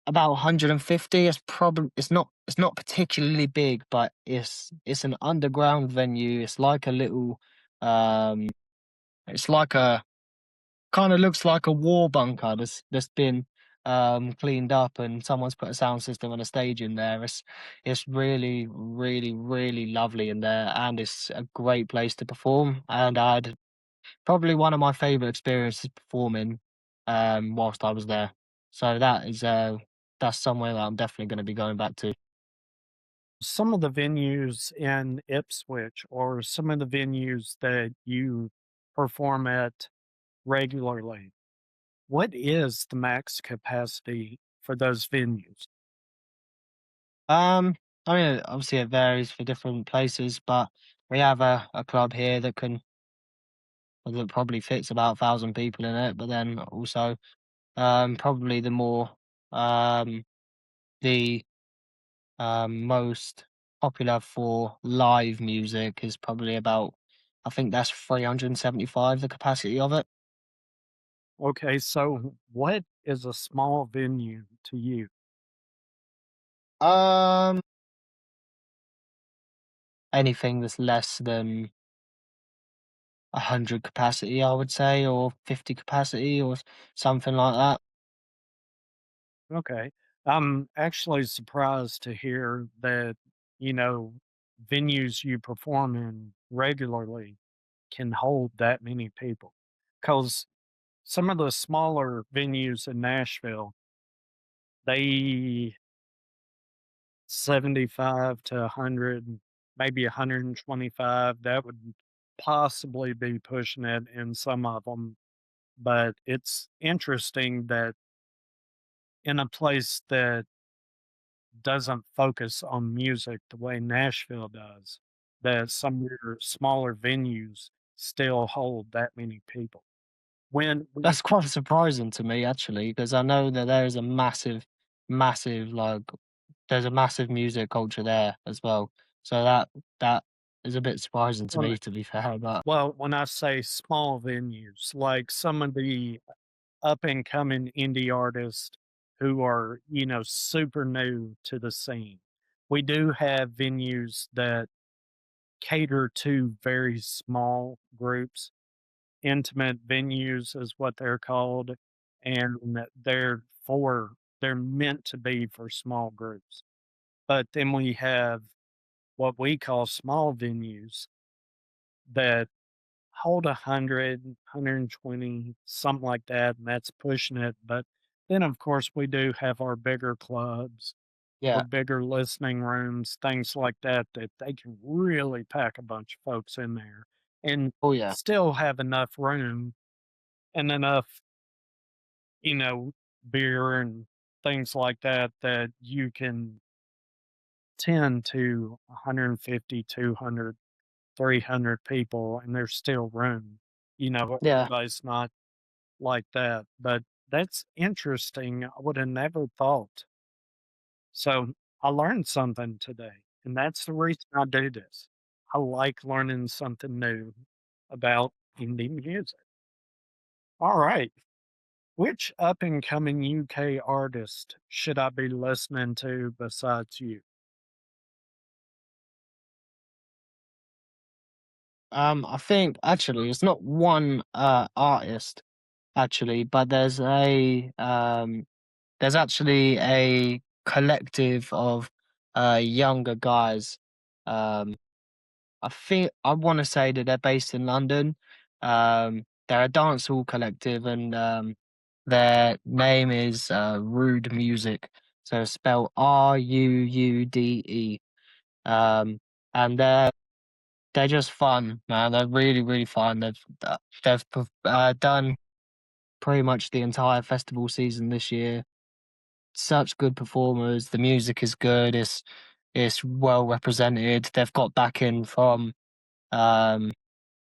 150. It's not particularly big, but it's an underground venue. It's like a little um it's like a kind of looks like a war bunker that's been cleaned up and someone's put a sound system and a stage in there. It's really, really, really lovely in there and it's a great place to perform. And I had probably one of my favorite experiences performing, whilst I was there. So that's somewhere that I'm definitely gonna be going back to. Some of the venues in Ipswich or some of the venues that you perform at regularly, what is the max capacity for those venues? Um, I mean, obviously it varies for different places, but we have a club here that probably fits about 1,000 people in it, but then also, probably um, the, most popular for live music is probably about I think that's 375, the capacity of it. Okay, so what is a small venue to you? Um, Anything that's less than 100 capacity, I would say, or 50 capacity or something like that. Okay. I'm actually surprised to hear that, you know, venues you perform in regularly can hold that many people. Because some of the smaller venues in Nashville, they 75 to 100, maybe 125, that would possibly be pushing it in some of them. But it's interesting that in a place that doesn't focus on music the way Nashville does, that some of your smaller venues still hold that many people. When That's quite surprising to me actually, because I know that there is a massive, like there's a massive music culture there as well. So that is a bit surprising to when me, to be fair, but well, when I say small venues, like some of the up and coming indie artists who are, you know, super new to the scene, we do have venues that cater to very small groups. Intimate venues is what they're called, and they're meant to be for small groups. But then we have what we call small venues that hold 100, 120, something like that, and that's pushing it. But then, of course, we do have our bigger clubs or Yeah. bigger listening rooms, things like that, that they can really pack a bunch of folks in there and Oh yeah. still have enough room and enough, beer and things like that that you can tend to 150, 200, 300 people and there's still room. Yeah. Everybody's not like that, but that's interesting. I would have never thought. So I learned something today, and that's the reason I do this. I like learning something new about indie music. All right. Which up and coming UK artist should I be listening to besides you? I think actually it's not one artist actually, but there's actually a collective of younger guys. Um, I think I want to say that they're based in London. They're a dancehall collective, and their name is Rude Music. So it's spelled Ruude. Um, and they're just fun, man. They're really really fun. They've done pretty much the entire festival season this year. Such good performers. The music is good. It's well represented. They've got backing um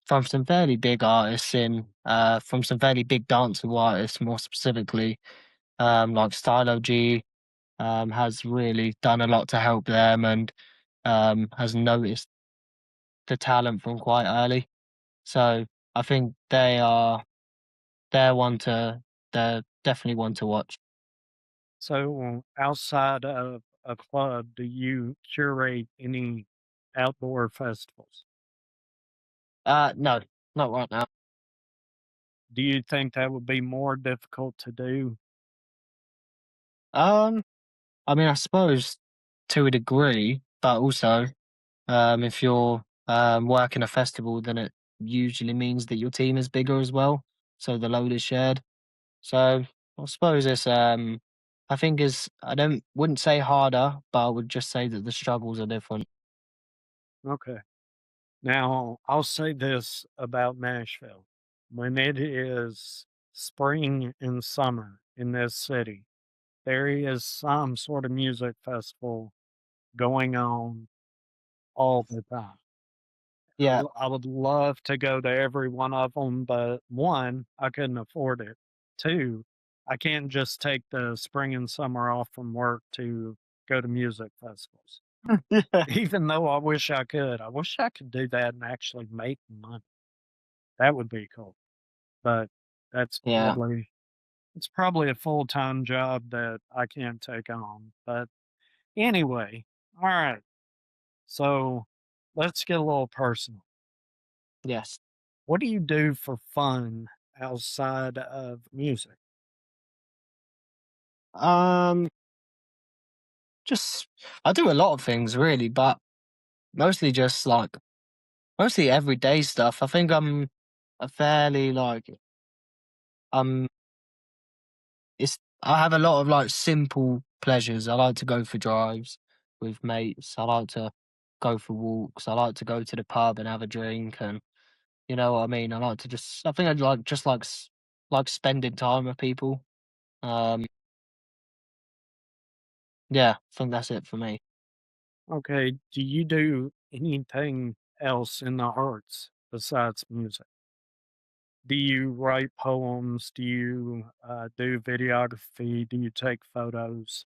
from some fairly big artists from some fairly big dancehall artists more specifically. Like Stylo G has really done a lot to help them and has noticed the talent from quite early. So I think they're one to they're definitely one to watch. So, outside of a club, do you curate any outdoor festivals? No, not right now. Do you think that would be more difficult to do? Um, I mean, I suppose to a degree, but also, if you're working a festival, then it usually means that your team is bigger as well, so the load is shared. So I suppose I think I don't wouldn't say harder, but I would just say that the struggles are different. Okay. Now, I'll say this about Nashville. When it is spring and summer in this city, there is some sort of music festival going on all the time. Yeah, I would love to go to every one of them, but one, I couldn't afford it. Two, I can't just take the spring and summer off from work to go to music festivals. yeah, Even though I wish I could. I wish I could do that and actually make money. That would be cool. But that's yeah. probably a full-time job that I can't take on. But anyway, all right. So let's get a little personal. Yes. What do you do for fun outside of music? Um, just I do a lot of things really, but mostly just like mostly everyday stuff. I think I'm a fairly like um it's I have a lot of like simple pleasures. I like to go for drives with mates. I like to go for walks. I like to go to the pub and have a drink and you know what I mean? I like to just I think I'd like just like spending time with people. Um yeah, I think that's it for me. Okay. Do you do anything else in the arts besides music? Do you write poems? Do you do videography? Do you take photos?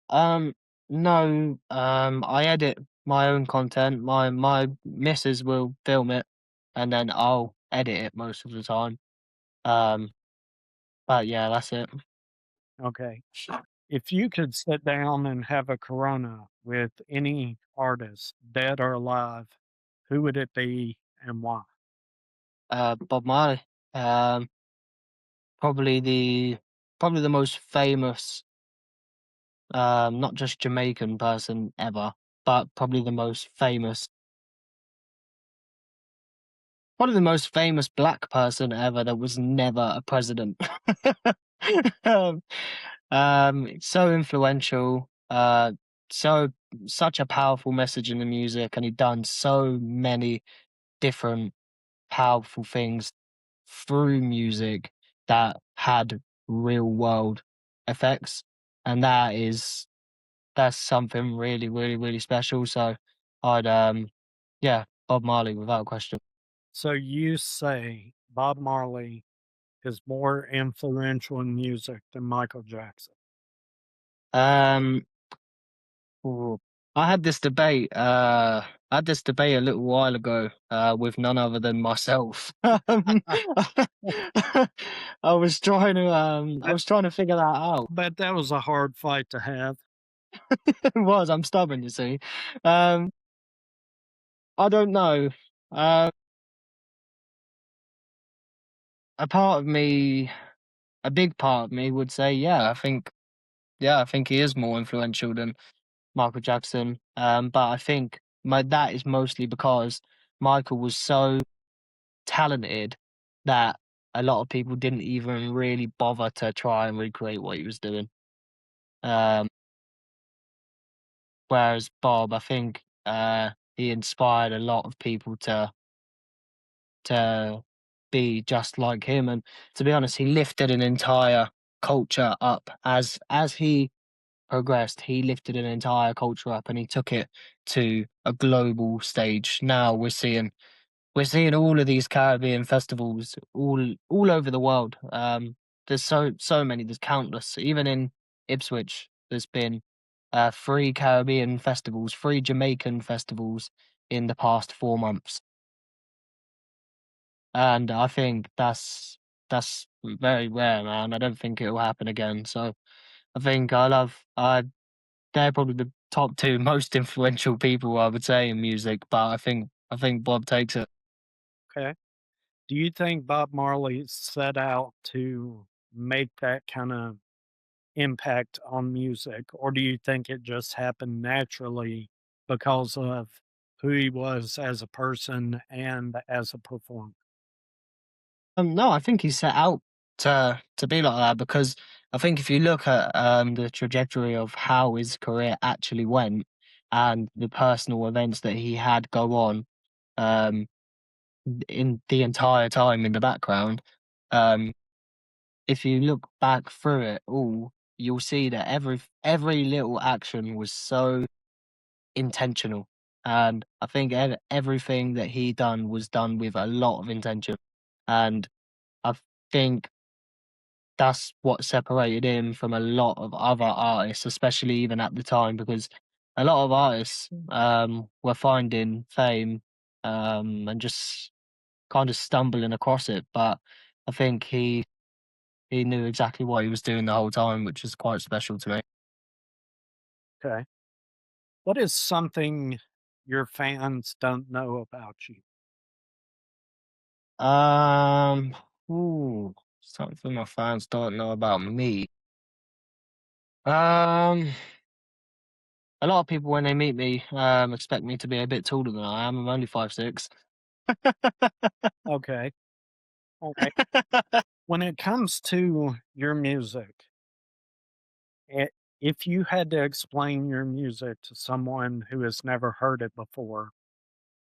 Um, no, I edit my own content. My missus will film it, and then I'll edit it most of the time. Um, but yeah, that's it. Okay. If you could sit down and have a Corona with any artist, dead or alive, Who would it be and why? Bob Marley. Um, probably the probably the most famous, not just Jamaican person ever, but probably the most famous black person ever that was never a president. um, so influential, so such a powerful message in the music, and he done so many different powerful things through music that had real world effects, and that's something really, really, really special. So I'd yeah, Bob Marley without question. So you say Bob Marley is more influential in music than Michael Jackson. Um ooh, I had this debate a little while ago with none other than myself. I was trying to figure that out. But that was a hard fight to have. It was, I'm stubborn, you see. Um I don't know. Uh a part of me a big part of me would say, I think he is more influential than Michael Jackson. But I think that is mostly because Michael was so talented that a lot of people didn't even really bother to try and recreate what he was doing. Um, whereas Bob, I think, he inspired a lot of people to be just like him. And to be honest, he lifted an entire culture up as he progressed. He lifted an entire culture up and he took it to a global stage. Now we're seeing all of these Caribbean festivals all over the world. There's so many. There's countless. Even in Ipswich, there's been 3 Caribbean festivals, 3 Jamaican festivals in the past 4 months, and I think that's very rare, man. I don't think it will happen again. So I think they're probably the top 2 most influential people I would say in music. But I think Bob takes it. Okay. Do you think Bob Marley set out to make that kind of impact on music, or do you think it just happened naturally because of who he was as a person and as a performer? No, I think he set out to be like that because I think if you look at the trajectory of how his career actually went and the personal events that he had go on um, in the entire time in the background, um, if you look back through it all, you'll see that every little action was so intentional, and I think everything that he done was done with a lot of intention, and I think that's what separated him from a lot of other artists, especially even at the time, because a lot of artists were finding fame and just kind of stumbling across it. But I think he knew exactly what he was doing the whole time, which is quite special to me. Okay. What is something your fans don't know about you? Um, something my fans don't know about me. Um, a lot of people when they meet me expect me to be a bit taller than I am. I'm only 5'6". Okay. All right. When it comes to your music, i- if you had to explain your music to someone who has never heard it before,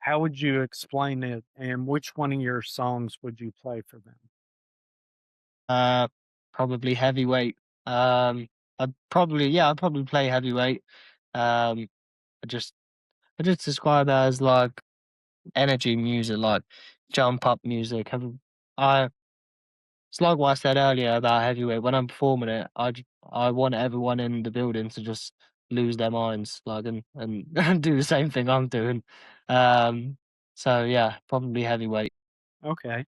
how would you explain it, and which one of your songs would you play for them? Uh, probably heavyweight. Um, I'd probably play heavyweight. Um, I just, I just describe it as like energy music, like jump up music. I, it's like what I said earlier about heavyweight. When I'm performing it, I want everyone in the building to just lose their minds, like and, and do the same thing I'm doing. Um, so yeah, probably heavyweight. Okay.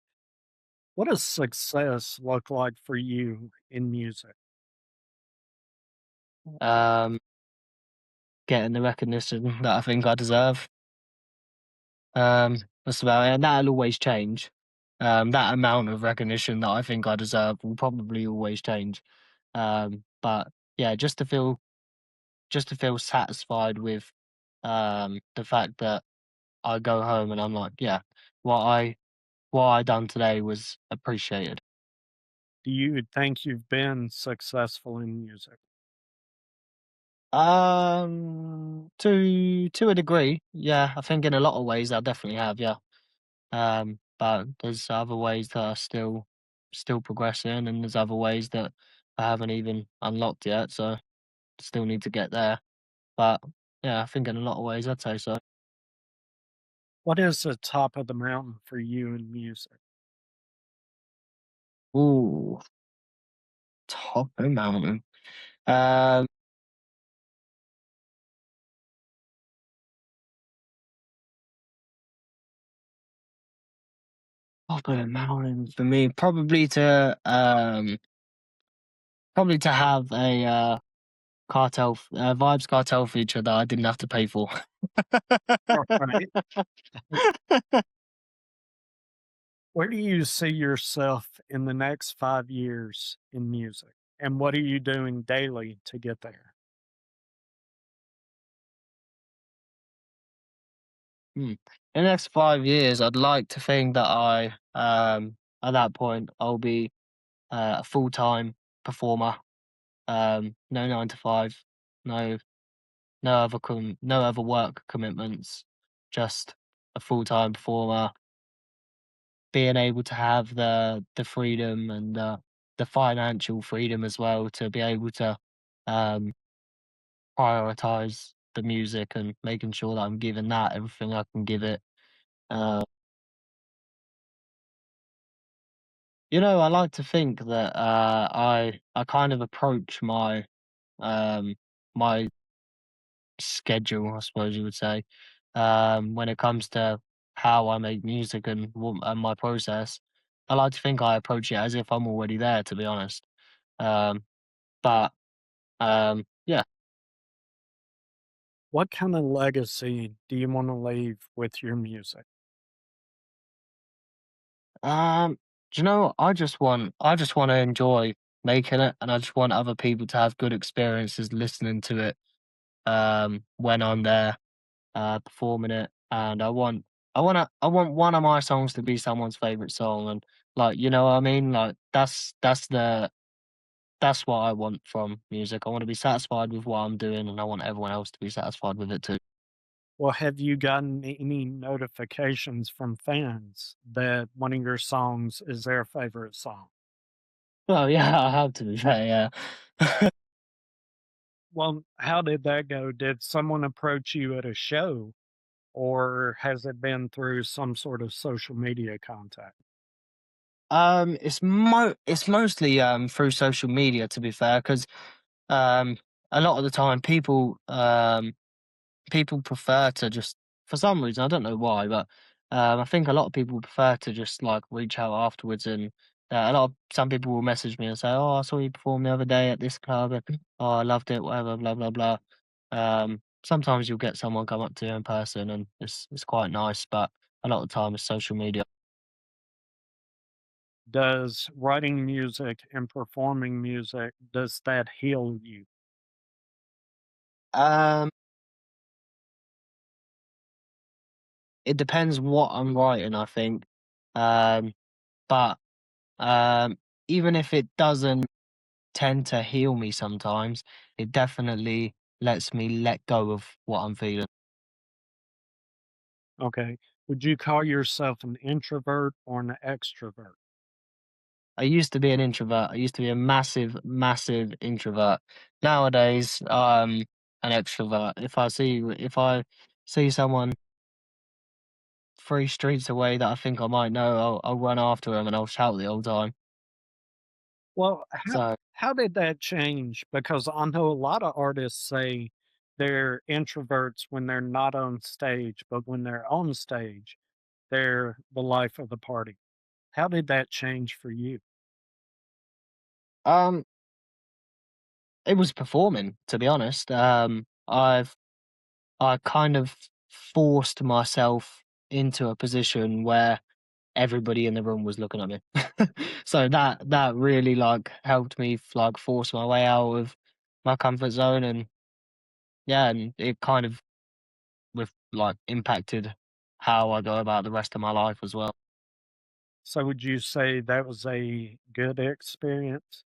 What does success look like for you in music? Um, getting the recognition that I think I deserve. That's about it, and that'll always change. That amount of recognition that I think I deserve will probably always change. But yeah, just to feel satisfied with the fact that I go home and I'm like, yeah, what I what I done today was appreciated. Do you think you've been successful in music? To a degree, yeah. I think in a lot of ways I definitely have, yeah. But there's other ways that are still progressing, and there's other ways that I haven't even unlocked yet. So still need to get there. But yeah, I think in a lot of ways I'd say so. What is the top of the mountain for you in music? Ooh, top of the mountain. Um, Top of the mountain for me, probably to have a Vibes Cartel feature that I didn't have to pay for. Right. Where do you see yourself in the next 5 years in music? And what are you doing daily to get there? In the next 5 years, I'd like to think that at that point, I'll be a full time performer. No 9 to 5, no no other work commitments, just a full time performer. Being able to have the freedom and the financial freedom as well to be able to um, prioritize the music and making sure that I'm giving that everything I can give it. Uh, I like to think that I kind of approach um, my schedule, I suppose you would say, when it comes to how I make music and my process. I like to think I approach it as if I'm already there, to be honest. Um, but yeah. What kind of legacy do you want to leave with your music? Do you know what? I just want to enjoy making it, and I just want other people to have good experiences listening to it. When I'm there, performing it, and I want one of my songs to be someone's favorite song, and like, you know what I mean? Like that's what I want from music. I want to be satisfied with what I'm doing, and I want everyone else to be satisfied with it too. Well, have you gotten any notifications from fans that one of your songs is their favorite song? Well, yeah, I have to be fair, yeah. Well, how did that go? Did someone approach you at a show or has it been through some sort of social media contact? It's mostly through social media, to be fair, because um a lot of the time people prefer to just, for some reason, I don't know why, but I think a lot of people prefer to just like reach out afterwards, and some people will message me and say, "Oh, I saw you perform the other day at this club, and oh, I loved it, whatever, blah blah blah." Sometimes you'll get someone come up to you in person, and it's quite nice, but a lot of the time it's social media. Does writing music and performing music, does that heal you? Um, it depends what I'm writing, I think, um, but um, even if it doesn't tend to heal me sometimes, it definitely lets me let go of what I'm feeling. Okay. Would you call yourself an introvert or an extrovert? I used to be an introvert. I used to be a massive, massive introvert. Nowadays, I'm an extrovert. If I see someone 3 streets away that I think I might know, I'll run after them and I'll shout the whole time. Well, So how did that change? Because I know a lot of artists say they're introverts when they're not on stage, but when they're on stage, they're the life of the party. How did that change for you? um, it was performing, to be honest. I kind of forced myself. into a position where everybody in the room was looking at me. So that really like helped me like force my way out of my comfort zone, and yeah, and it kind of with like impacted how I go about the rest of my life as well. So would you say that was a good experience?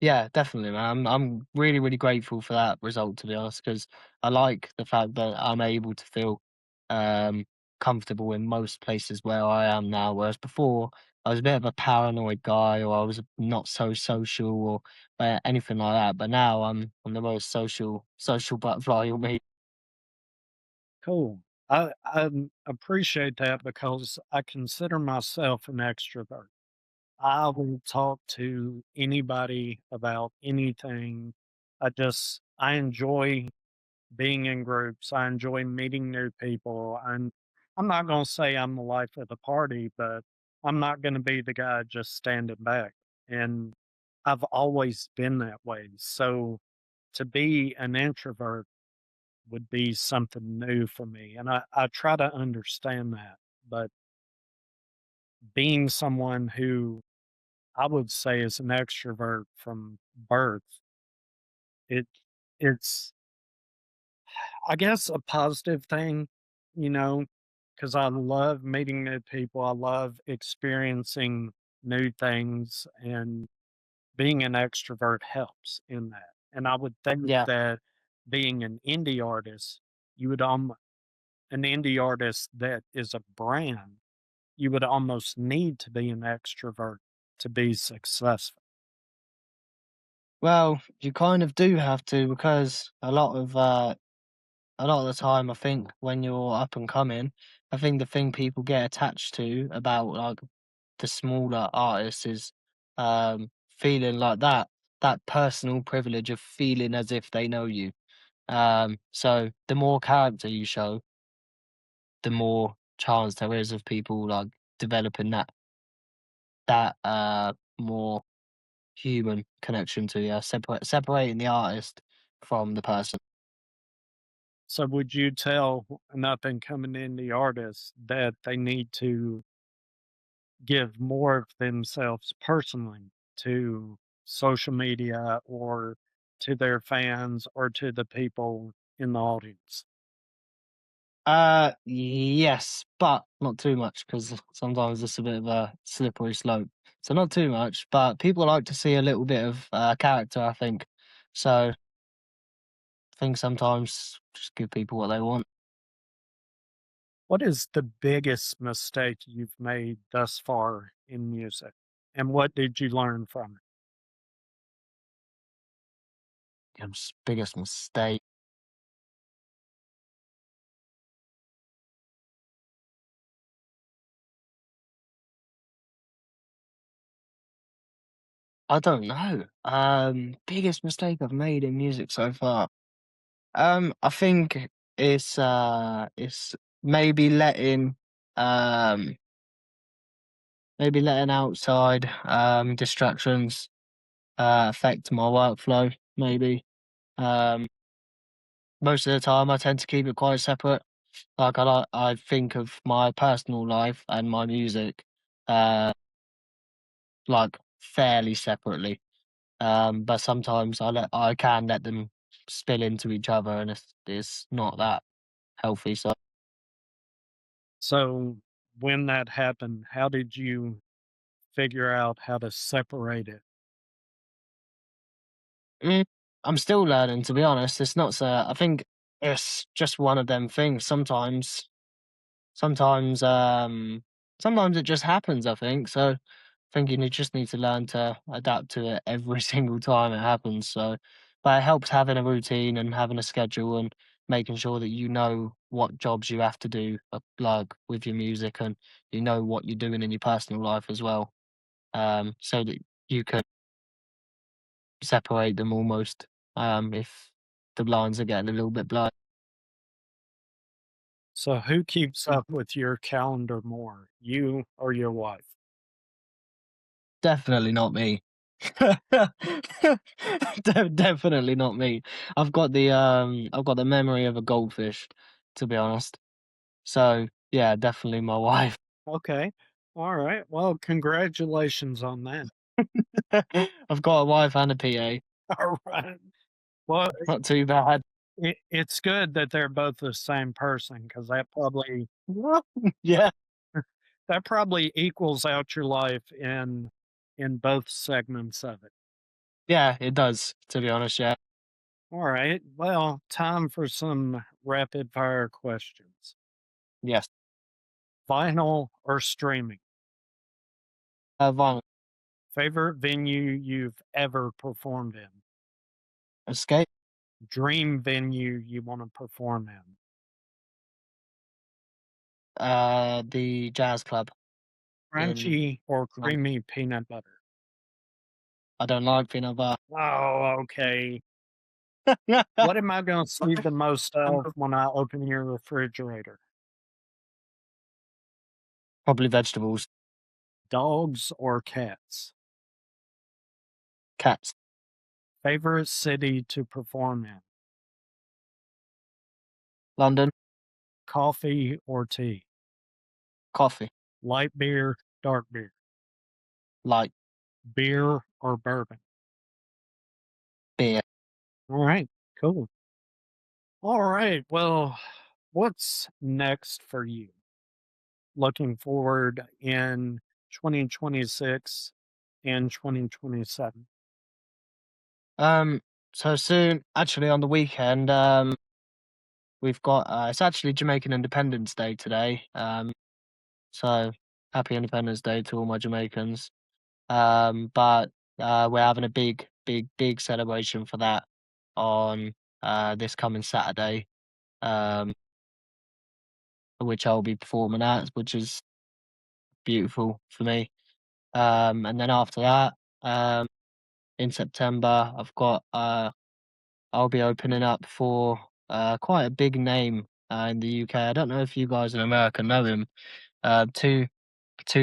Yeah, definitely, man. I'm really, really grateful for that result, to be honest, because I like the fact that I'm able to feel um, comfortable in most places where I am now. Whereas before, I was a bit of a paranoid guy, or I was not so social, or anything like that. But now I'm the most social butterfly you'll meet. Cool. I appreciate that because I consider myself an extrovert. I will talk to anybody about anything. I enjoy being in groups. I enjoy meeting new people. I'm not going to say I'm the life of the party, but I'm not going to be the guy just standing back. And I've always been that way. So to be an introvert would be something new for me. And I try to understand that. But being someone who I would say is an extrovert from birth, it it's I guess a positive thing, you know, because I love meeting new people. I love experiencing new things, and being an extrovert helps in that. And I would think Yeah. that being an indie artist, you would an indie artist that is a brand, you would almost need to be an extrovert to be successful. Well, you kind of do have to, because a lot of the time, I think when you're up and coming, I think the thing people get attached to about like the smaller artists is feeling like that personal privilege of feeling as if they know you. So the more character you show, the more chance there is of people like developing that more human connection to you, separating the artist from the person. So would you tell an up and coming indie artist that they need to give more of themselves personally to social media or to their fans or to the people in the audience? Yes, but not too much, because sometimes it's a bit of a slippery slope. So not too much, but people like to see a little bit of character, I think. So I think sometimes just give people what they want. What is the biggest mistake you've made thus far in music? And what did you learn from it? Biggest mistake. I don't know. Biggest mistake I've made in music so far. I think it's maybe um letting outside distractions affect my workflow. Maybe most of the time I tend to keep it quite separate. I think of my personal life and my music uh like fairly separately. But sometimes I can let them spill into each other, and it's not that healthy. So So, when that happened, how did you figure out how to separate it? mm, I'm still learning, to be honest. It's not so. I think it's just one of them things. Sometimes, sometimes it just happens. I think so. Thinking you just need to learn to adapt to it every single time it happens. So, but it helps having a routine and having a schedule and making sure that you know what jobs you have to do, like with your music, and you know what you're doing in your personal life as well. So that you can separate them almost. If the lines are getting a little bit blurred. So, who keeps up with your calendar more, you or your wife? Definitely not me. Definitely not me. I've got the memory of a goldfish, to be honest. So Yeah, definitely my wife. Okay. All right. Well, congratulations on that. I've got a wife and a PA. All right. Well, Not too bad. it's good that they're both the same person because Yeah. that probably equals out your life in both segments of it. Yeah, it does, to be honest, yeah. All right. Well, time for some rapid fire questions. Yes. Vinyl or streaming? Violent Favorite venue you've ever performed in? Escape, Dream venue you want to perform in? the jazz club in Crunchy or London. creamy peanut butter? I don't like peanut butter. Oh, okay. What am I going to see the most of when I open your refrigerator? Probably vegetables, Dogs or cats? cats, Favorite city to perform in? London, Coffee or tea? coffee, Light beer, dark beer? light, Beer or bourbon? beer. All right, cool. All right, well, what's next for you? Looking forward in 2026 and 2027. Um, so soon, actually on the weekend, we've got it's actually Jamaican Independence Day today. So happy Independence Day to all my Jamaicans. But we're having a big celebration for that on this coming Saturday, um, which I'll be performing at, which is beautiful for me. And then after that, in September, I'll be opening up for quite a big name in the UK. I don't know if you guys in America know him too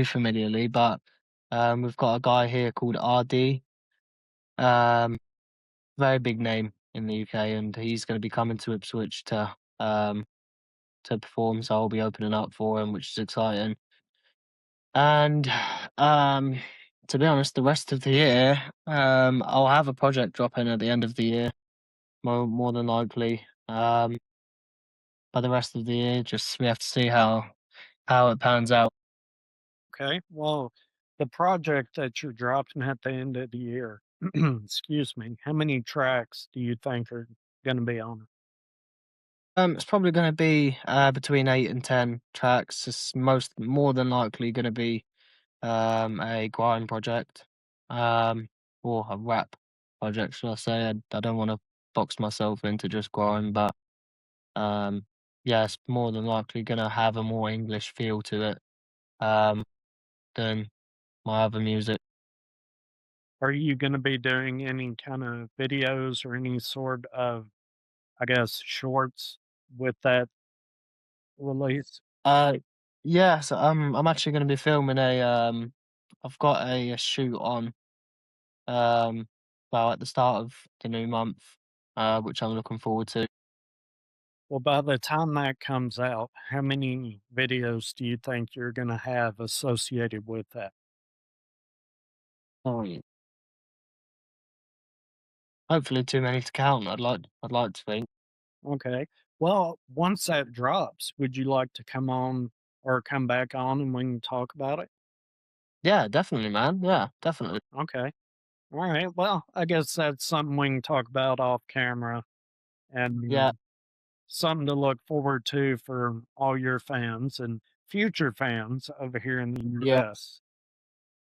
familiarly, but we've got a guy here called ArrDee. Um, Very big name in the UK, and he's going to be coming to Ipswich to perform. So I'll be opening up for him, which is exciting. And um, to be honest, the rest of the year, I'll have a project dropping at the end of the year, more than likely. But the rest of the year, just we have to see how it pans out. Okay. Well, the project that you're dropping at the end of the year, excuse me, how many tracks do you think are going to be on it? It's probably going to be between 8 and 10 tracks. It's more than likely going to be a grime project, um, or a rap project, should I say? I don't want to box myself into just grime, but um, yeah, it's more than likely going to have a more English feel to it um, than my other music. Are you going to be doing any kind of videos or any sort of, I guess, shorts with that release? Uh, yeah, so I'm actually going to be filming I've got a shoot on um, well, at the start of the new month, which I'm looking forward to. Well, by the time that comes out, how many videos do you think you're going to have associated with that? Oh, yeah. Hopefully, too many to count. I'd like to think. Okay. Well, once that drops, would you like to come on or come back on and we can talk about it? Yeah, definitely, man. Yeah, definitely. Okay. All right. Well, I guess that's something we can talk about off camera Yeah, and something to look forward to for all your fans and future fans over here in the yeah. US.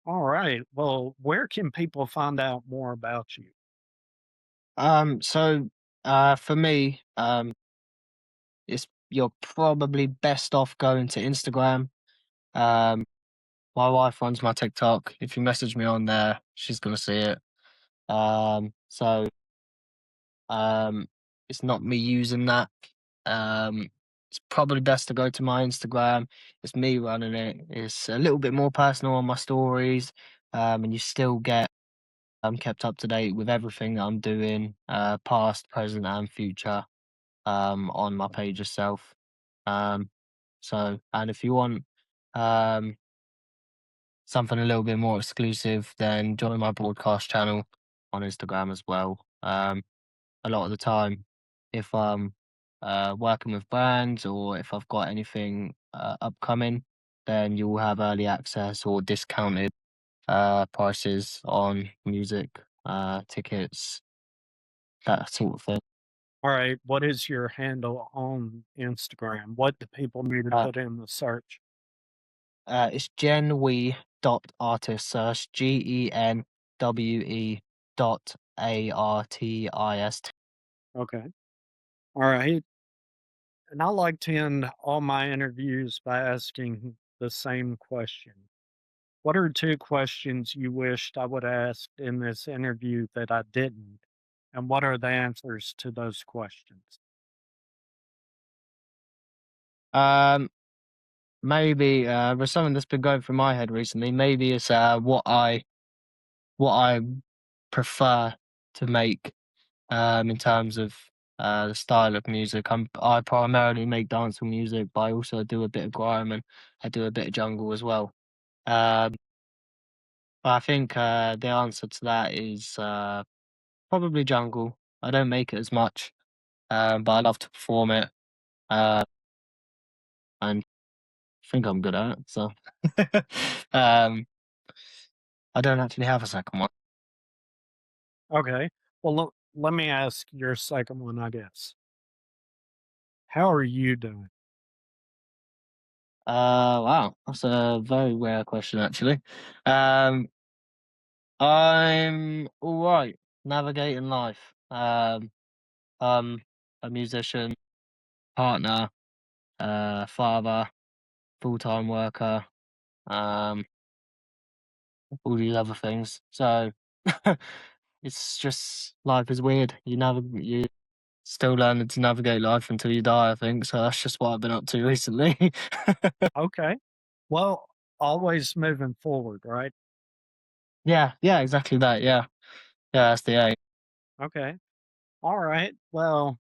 All right. Well, where can people find out more about you? So, for me, it's you're probably best off going to Instagram. Um, my wife runs my TikTok. If you message me on there, she's gonna see it. So Um, it's not me using that. It's probably best to go to my Instagram. It's me running it. It's a little bit more personal on my stories, and you still get kept up to date with everything that I'm doing, past, present, and future, on my page itself. Um, So, and if you want something a little bit more exclusive, then join my broadcast channel on Instagram as well. A lot of the time, if I'm working with brands or if I've got anything upcoming, then you will have early access or discounted prices on music, tickets, that sort of thing. All right. What is your handle on Instagram? What do people need to Uh, put in the search? it's genwe.artist. So that's GENWE.ARTIST. Okay. All right. And I like to end all my interviews by asking the same question. What are two questions you wished I would ask in this interview that I didn't? And what are the answers to those questions? Maybe there's something that's been going through my head recently. Maybe it's what I prefer to make in terms of the style of music. I primarily make dancehall music, but I also do a bit of grime and I do a bit of jungle as well. Um, I think the answer to that is probably jungle. I don't make it as much, but I love to perform it, and I think I'm good at it. So um, I don't actually have a second one. Okay. Well, let me ask your second one, I guess. How are you doing? Wow, that's a very rare question actually. Um, I'm all right, navigating life. I'm a musician, partner, father, full-time worker, um, all these other things. So it's just life is weird. You still learning to navigate life until you die, I think. So that's just what I've been up to recently. Okay. Well, always moving forward, right? Yeah, exactly that. Yeah, that's the aim. Okay. All right. Well,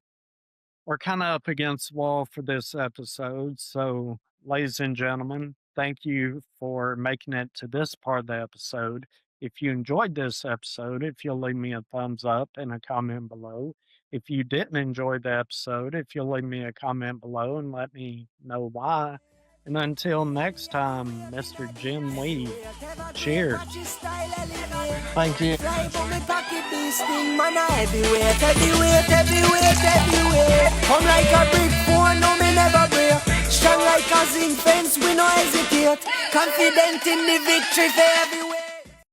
we're kind of up against the wall for this episode. So, ladies and gentlemen, thank you for making it to this part of the episode. If you enjoyed this episode, if you'll leave me a thumbs up and a comment below. If you didn't enjoy the episode, if you'll leave me a comment below and let me know why. And until next time, Mr. Jim Lee, cheers. Thank you. Fly for me pocket this thing, man, a heavyweight, heavyweight, heavyweight, heavyweight. Come like a brick phone, no me never break. Strong like a zinc fence, we no hesitate. Confident in the victory for everyone.